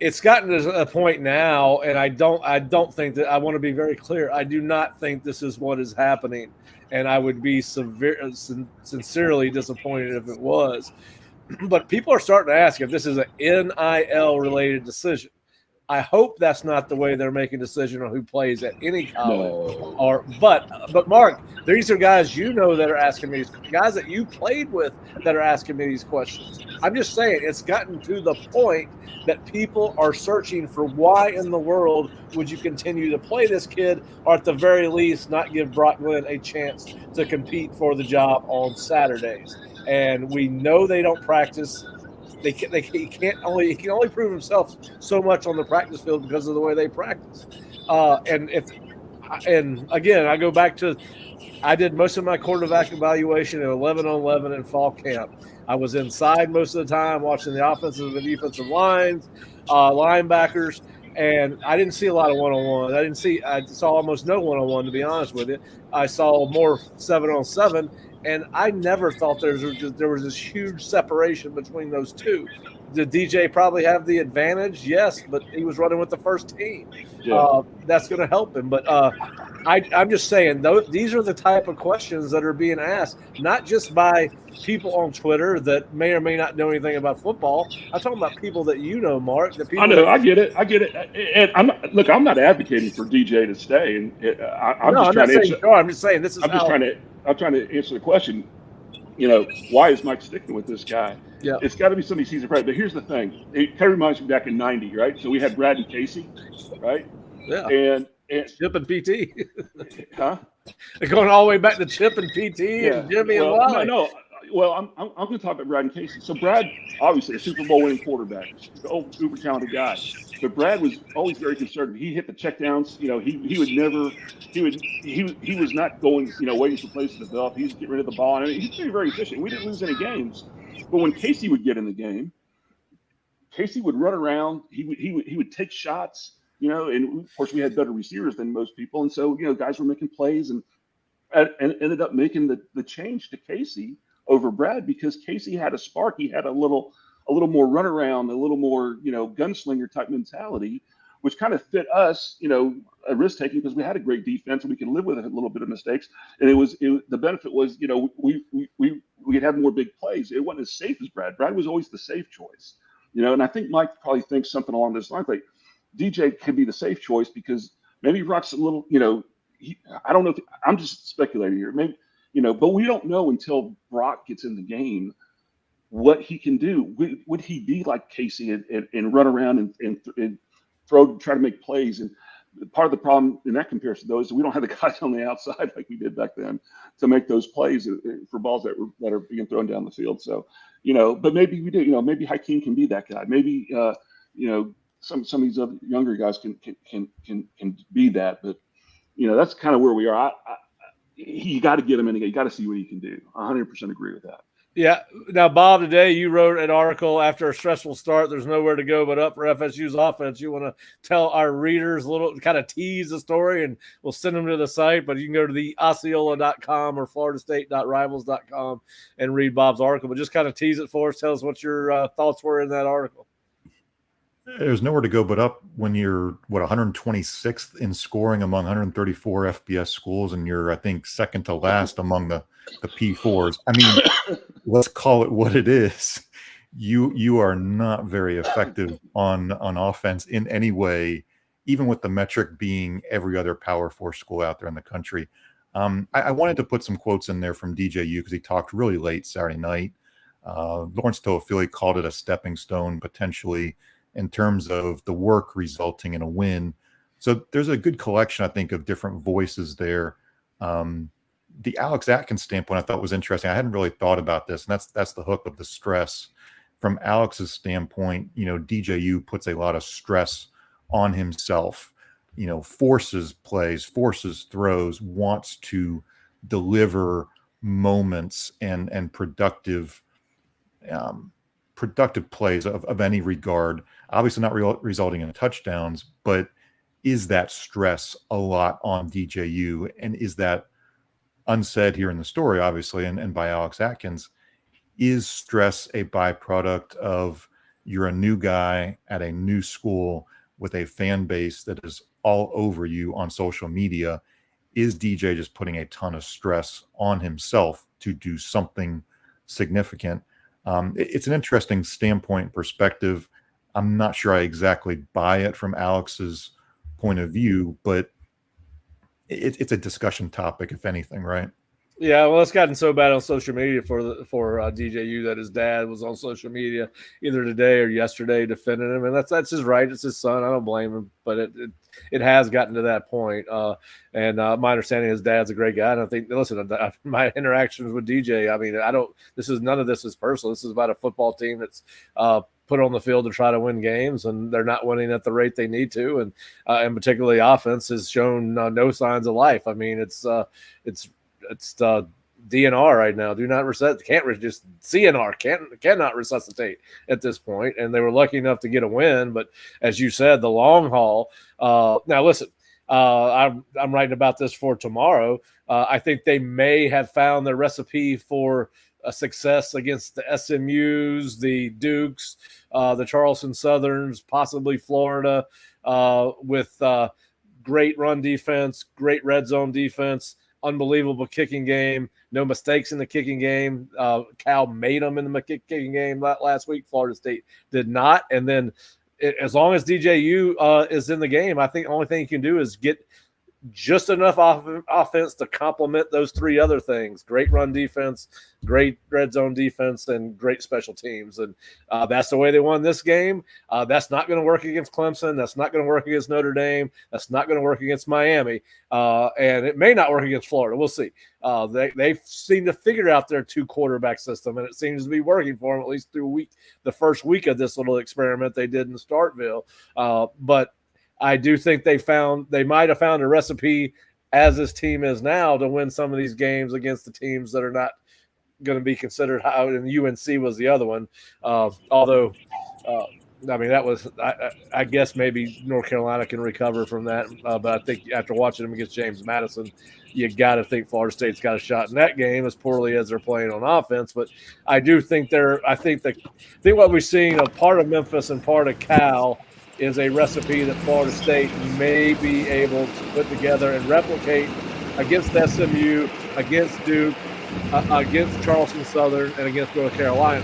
it's gotten to a point now, and I don't think that, I want to be very clear, I do not think this is what is happening, and I would be sincerely disappointed if it was. But people are starting to ask if this is an NIL related decision. I hope that's not the way they're making a decision on who plays at any college. No. But Mark, these are guys that are asking me, guys that you played with that are asking me these questions. I'm just saying, it's gotten to the point that people are searching for why in the world would you continue to play this kid, or at the very least not give Brock Glenn a chance to compete for the job on Saturdays. And we know they don't practice. He can only prove himself so much on the practice field because of the way they practice. And again, I go back to, I did most of my quarterback evaluation in 11-on-11 in fall camp. I was inside most of the time watching the offensive and defensive lines, linebackers, and I didn't see a lot of one-on-one. I saw almost no one-on-one, to be honest with you. I saw more 7-on-7. And I never thought there was this huge separation between those two. Did DJ probably have the advantage? Yes, but he was running with the first team. Yeah. That's going to help him. But I'm just saying, these are the type of questions that are being asked, not just by people on Twitter that may or may not know anything about football. I'm talking about people that Mark. I know, I get it. And I'm not advocating for DJ to stay. And I'm just saying this is I'm trying to answer the question. Why is Mike sticking with this guy? Yeah, it's got to be something he sees it right. But here's the thing: it kind of reminds me back in '90, right? So we had Brad and Casey, right? Yeah, and Chip and PT, huh? They're going all the way back to Chip and PT and Jimmy and Wally. No. Well, I'm going to talk about Brad and Casey. So Brad, obviously a Super Bowl winning quarterback, uber talented guy. But Brad was always very conservative. He hit the checkdowns. He was not going, waiting for plays to develop. He was getting rid of the ball. And he's very, very efficient. We didn't lose any games. But when Casey would get in the game, Casey would run around. He would take shots. And of course we had better receivers than most people, and so guys were making plays and ended up making the change to Casey over Brad, because Casey had a spark. He had a little more run around, a little more, gunslinger type mentality, which kind of fit us, a risk taking, because we had a great defense and we could live with a little bit of mistakes. And the benefit was, we could have more big plays. It wasn't as safe as Brad. Brad was always the safe choice, and I think Mike probably thinks something along this line, like DJ could be the safe choice because maybe Brock's a little, I don't know. I'm just speculating here. Maybe, but we don't know until Brock gets in the game what he can do. Would he be like Casey and run around and try to make plays? And part of the problem in that comparison, though, is we don't have the guys on the outside like we did back then to make those plays for balls that are being thrown down the field. So, but maybe we do. Maybe Hakeem can be that guy. Maybe some of these other younger guys can be that. But that's kind of where we are. You got to get him in. You got to see what he can do. 100% agree with that. Yeah. Now, Bob, today you wrote an article after a stressful start. There's nowhere to go but up for FSU's offense. You want to tell our readers a little, kind of tease the story, and we'll send them to the site. But you can go to the Osceola.com or FloridaState.rivals.com and read Bob's article. But just kind of tease it for us. Tell us what your thoughts were in that article. There's nowhere to go but up when you're 126th in scoring among 134 FBS schools, and you're, I think, second to last among the P4s. I mean, let's call it what it is. You are not very effective on offense in any way, even with the metric being every other Power 4 school out there in the country. I wanted to put some quotes in there from DJU because he talked really late Saturday night. Lawrence Toafili called it a stepping stone potentially in terms of the work resulting in a win. So there's a good collection, I think, of different voices there. The Alex Atkins standpoint I thought was interesting. I hadn't really thought about this, and that's the hook of the stress. From Alex's standpoint, DJU puts a lot of stress on himself, forces plays, forces throws, wants to deliver moments and productive plays of any regard, obviously not resulting in touchdowns, but is that stress a lot on DJU? And is that unsaid here in the story, obviously, and by Alex Atkins, is stress a byproduct of you're a new guy at a new school with a fan base that is all over you on social media? Is DJ just putting a ton of stress on himself to do something significant? It's an interesting standpoint perspective. I'm not sure I exactly buy it from Alex's point of view, but it's a discussion topic, if anything, right? Yeah, well, it's gotten so bad on social media for DJU that his dad was on social media either today or yesterday defending him, and that's his right. It's his son. I don't blame him, but it has gotten to that point. And my understanding, his dad's a great guy. And I think, listen, my interactions with DJ, I mean, none of this is personal. This is about a football team that's put on the field to try to win games, and they're not winning at the rate they need to, and particularly offense has shown no signs of life. I mean, it's DNR right now. Do not resuscitate. Cannot resuscitate at this point. And they were lucky enough to get a win. But as you said, the long haul. Now listen, I'm writing about this for tomorrow. I think they may have found their recipe for a success against the SMUs, the Dukes, the Charleston Southerns, possibly Florida, with great run defense, great red zone defense. Unbelievable kicking game. No mistakes in the kicking game. Cal made them in the kicking game last week. Florida State did not. And then as long as DJU is in the game, I think the only thing you can do is get just enough offense to complement those three other things: great run defense, great red zone defense, and great special teams. And that's the way they won this game. That's not going to work against Clemson. That's not going to work against Notre Dame. That's not going to work against Miami. And it may not work against Florida. We'll see. They seem to figure out their two quarterback system, and it seems to be working for them, at least through the first week of this little experiment they did in Starkville. But I do think they might have found a recipe, as this team is now, to win some of these games against the teams that are not going to be considered high, and UNC was the other one. Although, I mean, that was, I guess maybe North Carolina can recover from that. But I think after watching them against James Madison, you got to think Florida State's got a shot in that game, as poorly as they're playing on offense. But I do think I think what we're seeing, a part of Memphis and part of Cal, is a recipe that Florida State may be able to put together and replicate against SMU, against Duke, against Charleston Southern, and against North Carolina.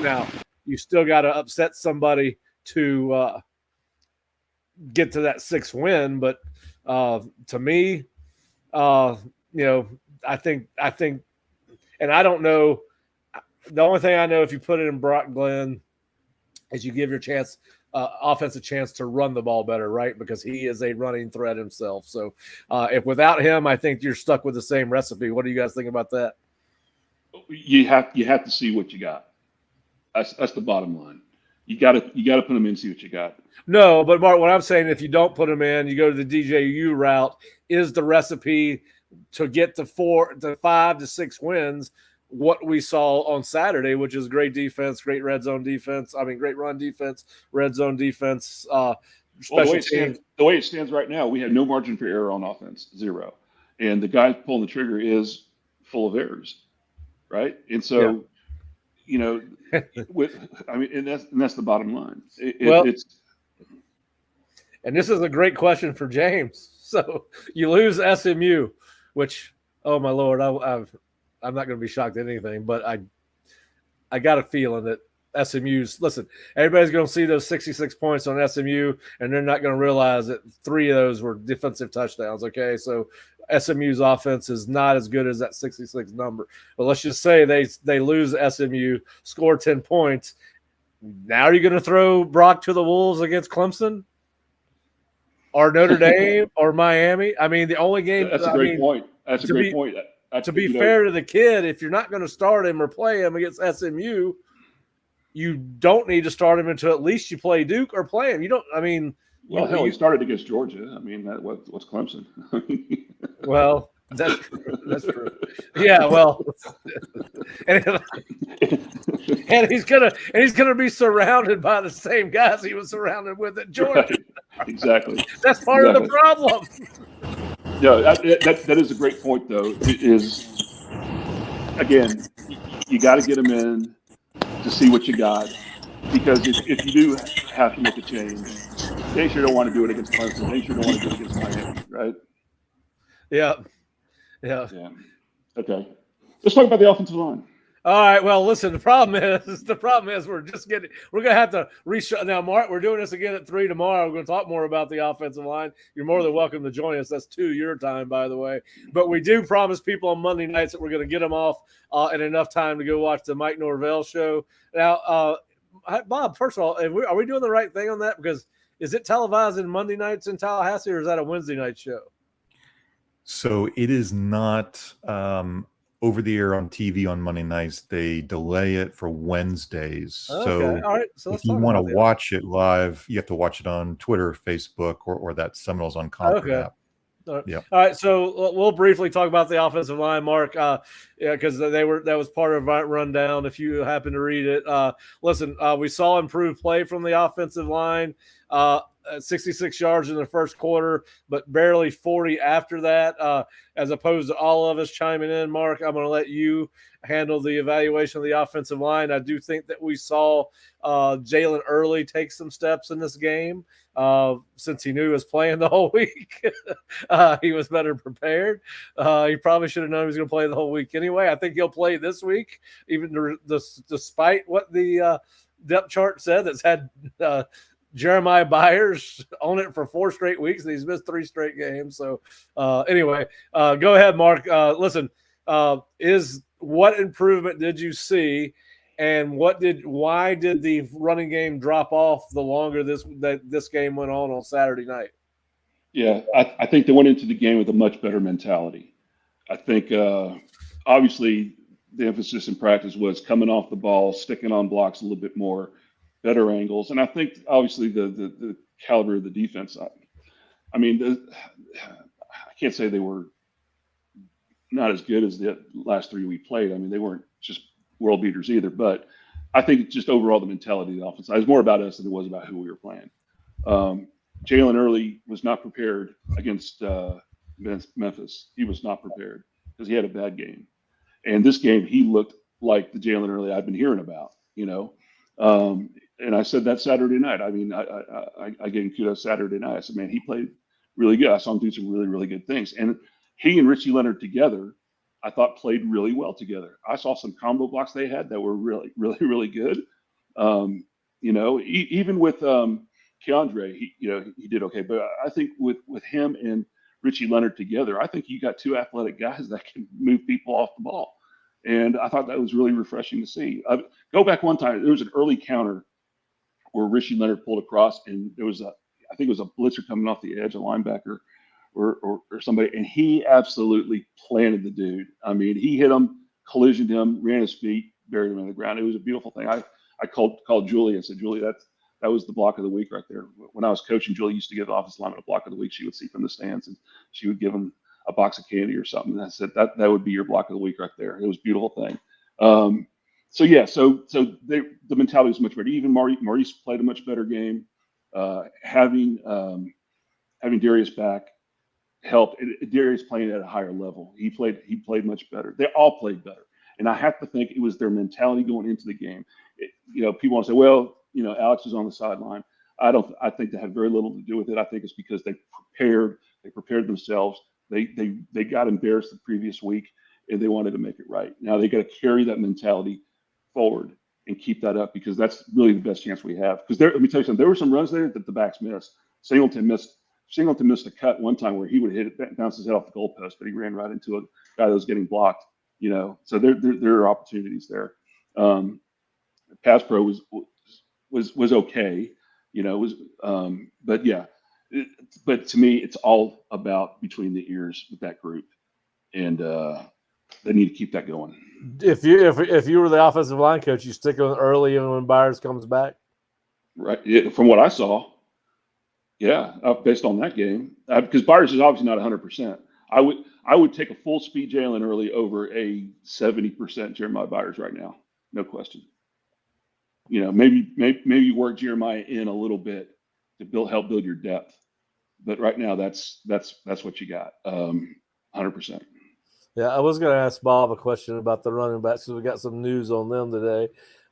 Now, you still got to upset somebody to get to that 6th win. But to me, I think, and I don't know. The only thing I know, if you put it in Brock Glenn, is you give your offense a chance to run the ball better, right? Because he is a running threat himself. So if without him, I think you're stuck with the same recipe. What do you guys think about that? You have to see what you got. That's the bottom line. You got to put them in and see what you got. No, but Mark, what I'm saying, if you don't put them in, you go to the DJU route, is the recipe to get to 5 to 6 wins what we saw on Saturday, which is great defense, great red zone defense. I mean, great run defense, red zone defense, special teams. The way it stands right now, we have no margin for error on offense, 0. And the guy pulling the trigger is full of errors, right? And so, and that's the bottom line. And this is a great question for James. So you lose SMU, which, oh my Lord, I'm not going to be shocked at anything, but I got a feeling that SMU's, listen, everybody's going to see those 66 points on SMU, and they're not going to realize that 3 of those were defensive touchdowns. Okay, so SMU's offense is not as good as that 66 number. But let's just say they lose SMU, score 10 points. Now are you going to throw Brock to the wolves against Clemson or Notre Dame or Miami? I mean, the only game. That's a great point. That's a great point. To be fair to the kid, if you're not going to start him or play him against SMU, you don't need to start him until at least you play Duke or play him. You don't. I mean, well, he started against Georgia. I mean, what's Clemson? Well, that's true. Yeah, well, and he's gonna be surrounded by the same guys he was surrounded with at Georgia. Right. Exactly. That's part of the problem. No, that is a great point, though. It is, again, you got to get them in to see what you got, because if you do have to make a change, they sure don't want to do it against Clemson. They sure don't want to do it against Miami, right? Yeah. Okay. Let's talk about the offensive line. All right. Well, listen. The problem is we're gonna have to reshut now. Mark, we're doing this again at 3 tomorrow. We're going to talk more about the offensive line. You're more than welcome to join us. That's 2 your time, by the way. But we do promise people on Monday nights that we're going to get them off in enough time to go watch the Mike Norvell show. Now, Bob, first of all, are we doing the right thing on that? Because is it televised in Monday nights in Tallahassee, or is that a Wednesday night show? So it is not over the air on TV on Monday nights. They delay it for Wednesdays. Okay. So, all right. So if you want to watch it live, you have to watch it on Twitter, Facebook, or that Seminoles on Concord app. All right. Yeah. All right. So we'll briefly talk about the offensive line, Mark. Because that was part of our rundown. If you happen to read it, listen, we saw improved play from the offensive line. 66 yards in the first quarter, but barely 40 after that, as opposed to all of us chiming in. Mark, I'm going to let you handle the evaluation of the offensive line. I do think that we saw Jalen Early take some steps in this game since he knew he was playing the whole week. He was better prepared. He probably should have known he was going to play the whole week anyway. I think he'll play this week, even despite what the depth chart said that's had Jeremiah Byers on it for 4 straight weeks, and he's missed 3 straight games. So anyway, go ahead, Mark. Listen, what improvement did you see, and why did the running game drop off the longer this game went on Saturday night? Yeah, I think they went into the game with a much better mentality. I think obviously the emphasis in practice was coming off the ball, sticking on blocks a little bit more, better angles. And I think obviously the caliber of the defense, I mean, I can't say they were not as good as the last 3 we played. I mean, they weren't just world beaters either, but I think just overall the mentality of the offense, it was more about us than it was about who we were playing. Jalen Early was not prepared against Memphis. He was not prepared because he had a bad game. And this game, he looked like the Jalen Early I've been hearing about, and I said that Saturday night. I mean, I gave him kudos Saturday night. I said, man, he played really good. I saw him do some really, really good things. And he and Richie Leonard together, I thought played really well together. I saw some combo blocks they had that were really, really, really good. Even with Keandre, he did okay. But I think with him and Richie Leonard together, I think you got 2 athletic guys that can move people off the ball. And I thought that was really refreshing to see. Go back one time, there was an early counter where Richie Leonard pulled across, and there was I think it was a blitzer coming off the edge, a linebacker or somebody, and he absolutely planted the dude. I mean, he hit him, collisioned him, ran his feet, buried him in the ground. It was a beautiful thing. I called Julie and said, Julie, that was the block of the week right there. When I was coaching, Julie used to give the offensive lineman a block of the week. She would see from the stands, and she would give them a box of candy or something. And I said, that would be your block of the week right there. It was a beautiful thing. So the mentality was much better. Even Maurice played a much better game. Having Darius back helped. Darius playing at a higher level. He played much better. They all played better. And I have to think it was their mentality going into the game. People want to say, well, Alex was on the sideline. I think that had very little to do with it. I think it's because they prepared themselves. They got embarrassed the previous week, and they wanted to make it right. Now they got to carry that mentality forward and keep that up, because that's really the best chance we have. Because let me tell you something, there were some runs there that the backs missed. Singleton missed a cut one time where he would hit it, bounce his head off the goalpost, but he ran right into a guy that was getting blocked. So there are opportunities there. Pass pro was okay, but yeah. But to me, it's all about between the ears with that group, and they need to keep that going. If you were the offensive line coach, you stick on early even when Byers comes back. Right. Yeah, from what I saw, yeah, based on that game, because Byers is obviously not 100%. I would take a full speed Jalen Early over a 70% Jeremiah Byers right now, no question. Maybe you work Jeremiah in a little bit to help build your depth, but right now that's what you got, 100%. Yeah, I was going to ask Bob a question about the running backs because we got some news on them today.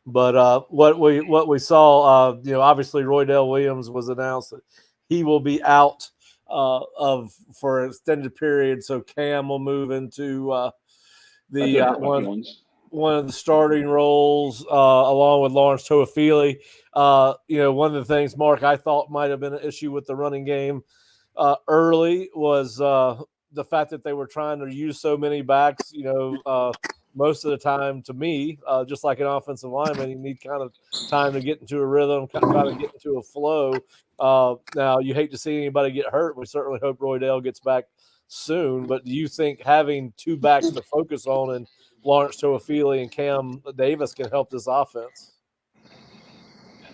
But what we saw, obviously Roydell Williams was announced that he will be out for an extended period. So Cam will move into one of the starting roles along with Lawrence Toafili. One of the things, Mark, I thought might have been an issue with the running game early was the fact that they were trying to use so many backs, most of the time, to me, just like an offensive lineman, you need kind of time to get into a rhythm, kind of get into a flow. Now, you hate to see anybody get hurt. We certainly hope Roydell gets back soon. But do you think having two backs to focus on and Lawrence Toafili and Cam Davis can help this offense?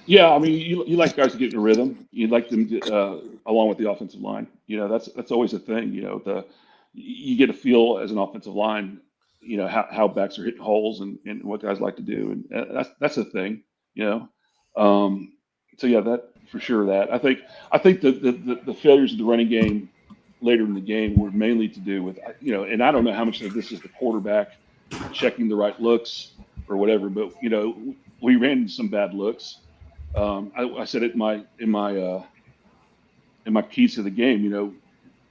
Yeah, I mean, you like guys to get in a rhythm. You like them to, along with the offensive line. That's always a thing. You get a feel as an offensive line, how backs are hitting holes and what guys like to do, and that's a thing. So yeah, that for sure. That I think the failures of the running game later in the game were mainly to do with and I don't know how much of this is the quarterback checking the right looks or whatever, but we ran into some bad looks. I said it in my keys to the game.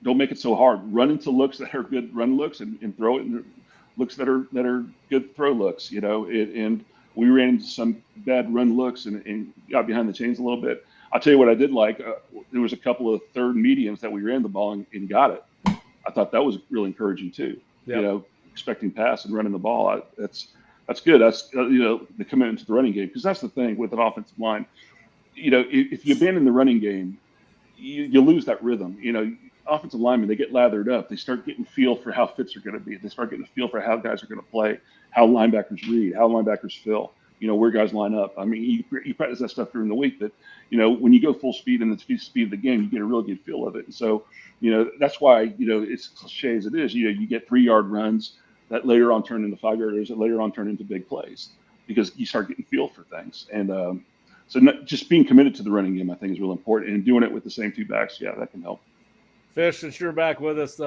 Don't make it so hard. Run into looks that are good run looks and throw it in looks that are good throw looks. And we ran into some bad run looks and got behind the chains a little bit. I'll tell you what I did like. There was a couple of third mediums that we ran the ball and got it. I thought that was really encouraging too. Yep. Expecting pass and running the ball. That's good. That's the commitment to the running game, because that's the thing with an offensive line. If you abandon the running game, you lose that rhythm. Offensive linemen, they get lathered up. They start getting feel for how fits are going to be. They start getting a feel for how guys are going to play, how linebackers read, how linebackers feel. Where guys line up. I mean, you practice that stuff during the week. That when you go full speed in the speed of the game, you get a real good feel of it. And so that's why it's cliche as it is. You get 3-yard runs that later on turn into 5-yarders, that later on turn into big plays, because you start getting feel for things. And just being committed to the running game, I think, is real important, and doing it with the same two backs, yeah, that can help. Fish, since you're back with us,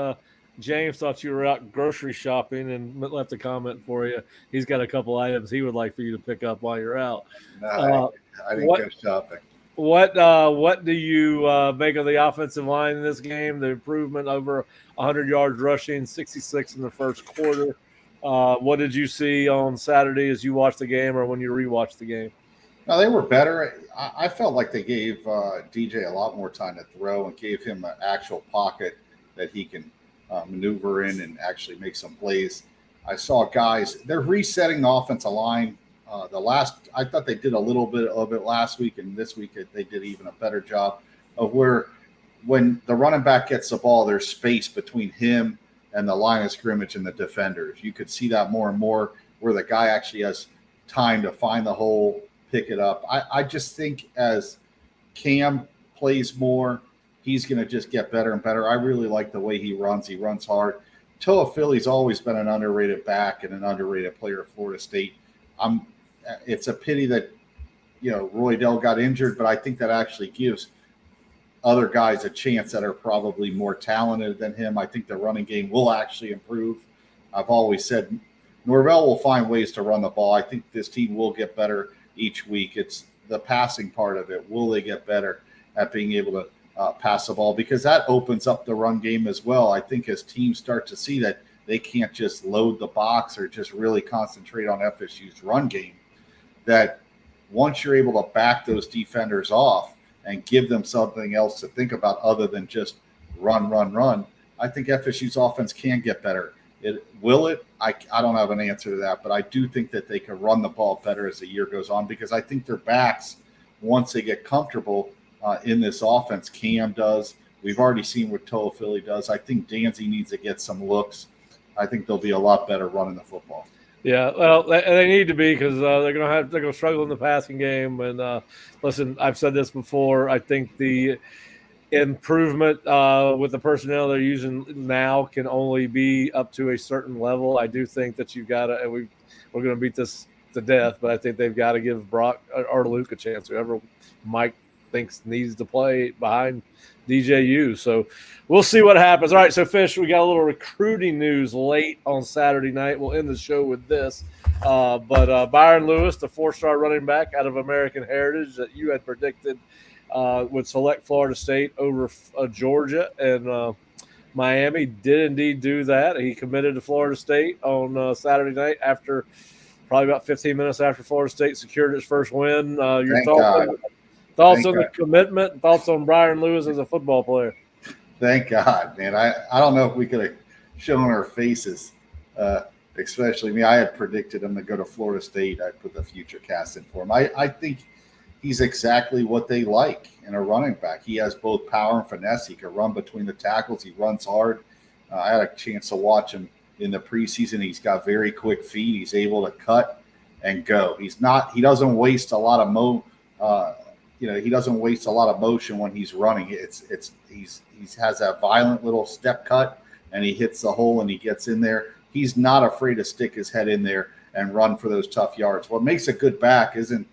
James thought you were out grocery shopping and left a comment for you. He's got a couple items he would like for you to pick up while you're out. No, I didn't go shopping. What do you make of the offensive line in this game? The improvement, over 100 yards rushing, 66 in the first quarter. What did you see on Saturday as you watched the game or when you rewatched the game? No, they were better. I felt like they gave DJ a lot more time to throw and gave him an actual pocket that he can maneuver in and actually make some plays. I saw guys, they're resetting the offensive line. I thought they did a little bit of it last week, and this week they did even a better job of where when the running back gets the ball, there's space between him and the line of scrimmage and the defenders. You could see that more and more, where the guy actually has time to find the hole, pick it up. I just think as Cam plays more, he's going to just get better and better. I really like the way he runs. He runs hard. Toa Philly's always been an underrated back and an underrated player at Florida State. It's a pity that, Roy Dell got injured, but I think that actually gives other guys a chance that are probably more talented than him. I think the running game will actually improve. I've always said Norvell will find ways to run the ball. I think this team will get better each week. It's the passing part of it. Will they get better at being able to pass the ball? Because that opens up the run game as well. I think as teams start to see that they can't just load the box or just really concentrate on FSU's run game, that once you're able to back those defenders off and give them something else to think about other than just run, I think FSU's offense can get better. Will it? I don't have an answer to that, but I do think that they can run the ball better as the year goes on, because I think their backs, once they get comfortable in this offense, Cam does. We've already seen what Toa Philly does. I think Danzy needs to get some looks. I think they'll be a lot better running the football. Yeah, well, they need to be, because they're going to struggle in the passing game. And listen, I've said this before. I think the improvement with the personnel they're using now can only be up to a certain level. I do think that you've got to, and we're going to beat this to death, but I think they've got to give Brock or Luke a chance, whoever Mike thinks needs to play behind DJU. So we'll see what happens. All right, so Fish, we got a little recruiting news late on Saturday night. We'll end the show with this. But Byron Lewis, the 4-star running back out of American Heritage that you had predicted would select Florida State over Georgia and Miami, did indeed do that. He committed to Florida State on Saturday night after probably about 15 minutes after Florida State secured its first win. Your thoughts on the commitment, thoughts on Byron Lewis as a football player? Thank God, man. I don't know if we could have shown our faces, especially me. I had predicted him to go to Florida State. I put the future cast in for him. I think he's exactly what they like in a running back. He has both power and finesse. He can run between the tackles. He runs hard. I had a chance to watch him in the preseason. He's got very quick feet. He's able to cut and go. He doesn't waste a lot of he doesn't waste a lot of motion when he's running. He has that violent little step cut, and he hits the hole and he gets in there. He's not afraid to stick his head in there and run for those tough yards. What makes a good back isn't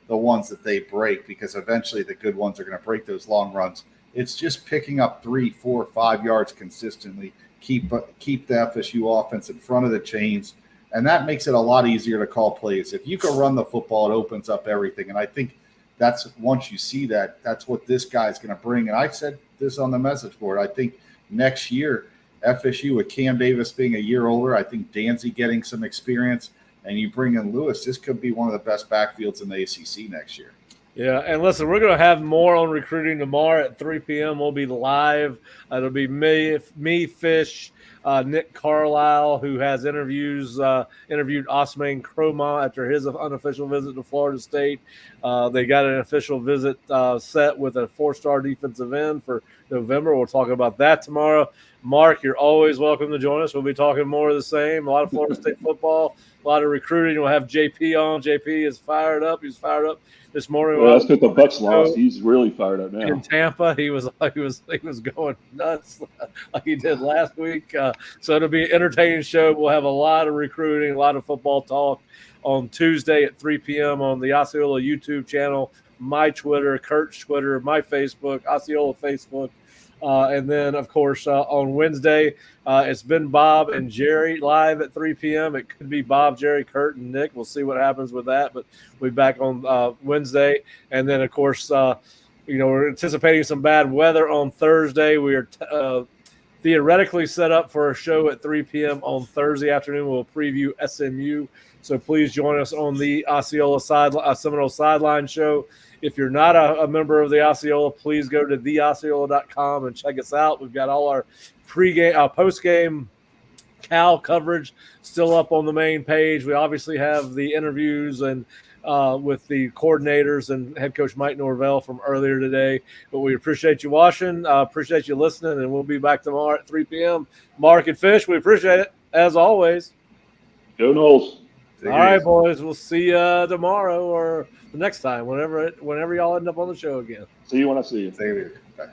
the ones that they break, because eventually the good ones are going to break those long runs. It's just picking up 3, 4, 5 yards consistently. Keep the FSU offense in front of the chains, and that makes it a lot easier to call plays. If you can run the football, it opens up everything. And I think that's, once you see that, that's what this guy's going to bring. And I said this on the message board. I think next year, FSU with Cam Davis being a year older, I think Danzy getting some experience, and you bring in Lewis, this could be one of the best backfields in the ACC next year. Yeah, and listen, we're going to have more on recruiting tomorrow at 3 p.m. We'll be live. It'll be me, Fish, Nick Carlisle, who has interviewed Osman Croma after his unofficial visit to Florida State. They got an official visit set with a 4-star defensive end for November. We'll talk about that tomorrow. Mark, you're always welcome to join us. We'll be talking more of the same, a lot of Florida State football, a lot of recruiting. We'll have JP on. JP is fired up. He's fired up this morning. Well, that's because the Bucs lost. He's really fired up now. In Tampa, he was going nuts like he did last week. So it'll be an entertaining show. We'll have a lot of recruiting, a lot of football talk on Tuesday at 3 p.m. on the Osceola YouTube channel, my Twitter, Kurt's Twitter, my Facebook, Osceola Facebook. And then, of course, on Wednesday, it's been Bob and Jerry live at 3 p.m. It could be Bob, Jerry, Kurt, and Nick. We'll see what happens with that. But we'll be back on Wednesday. And then, of course, we're anticipating some bad weather on Thursday. We are theoretically set up for a show at 3 p.m. on Thursday afternoon. We'll preview SMU. So please join us on the Osceola Seminole Sidelines show. If you're not a member of the Osceola, please go to theosceola.com and check us out. We've got all our post-game Cal coverage still up on the main page. We obviously have the interviews and with the coordinators and head coach Mike Norvell from earlier today. But we appreciate you watching, appreciate you listening, and we'll be back tomorrow at 3 p.m. Mark and Fish, we appreciate it, as always. Go Noles. Take All it right, easy. boys. We'll see you tomorrow or the next time, whenever y'all end up on the show again. See you when I see you. Take it easy. Bye.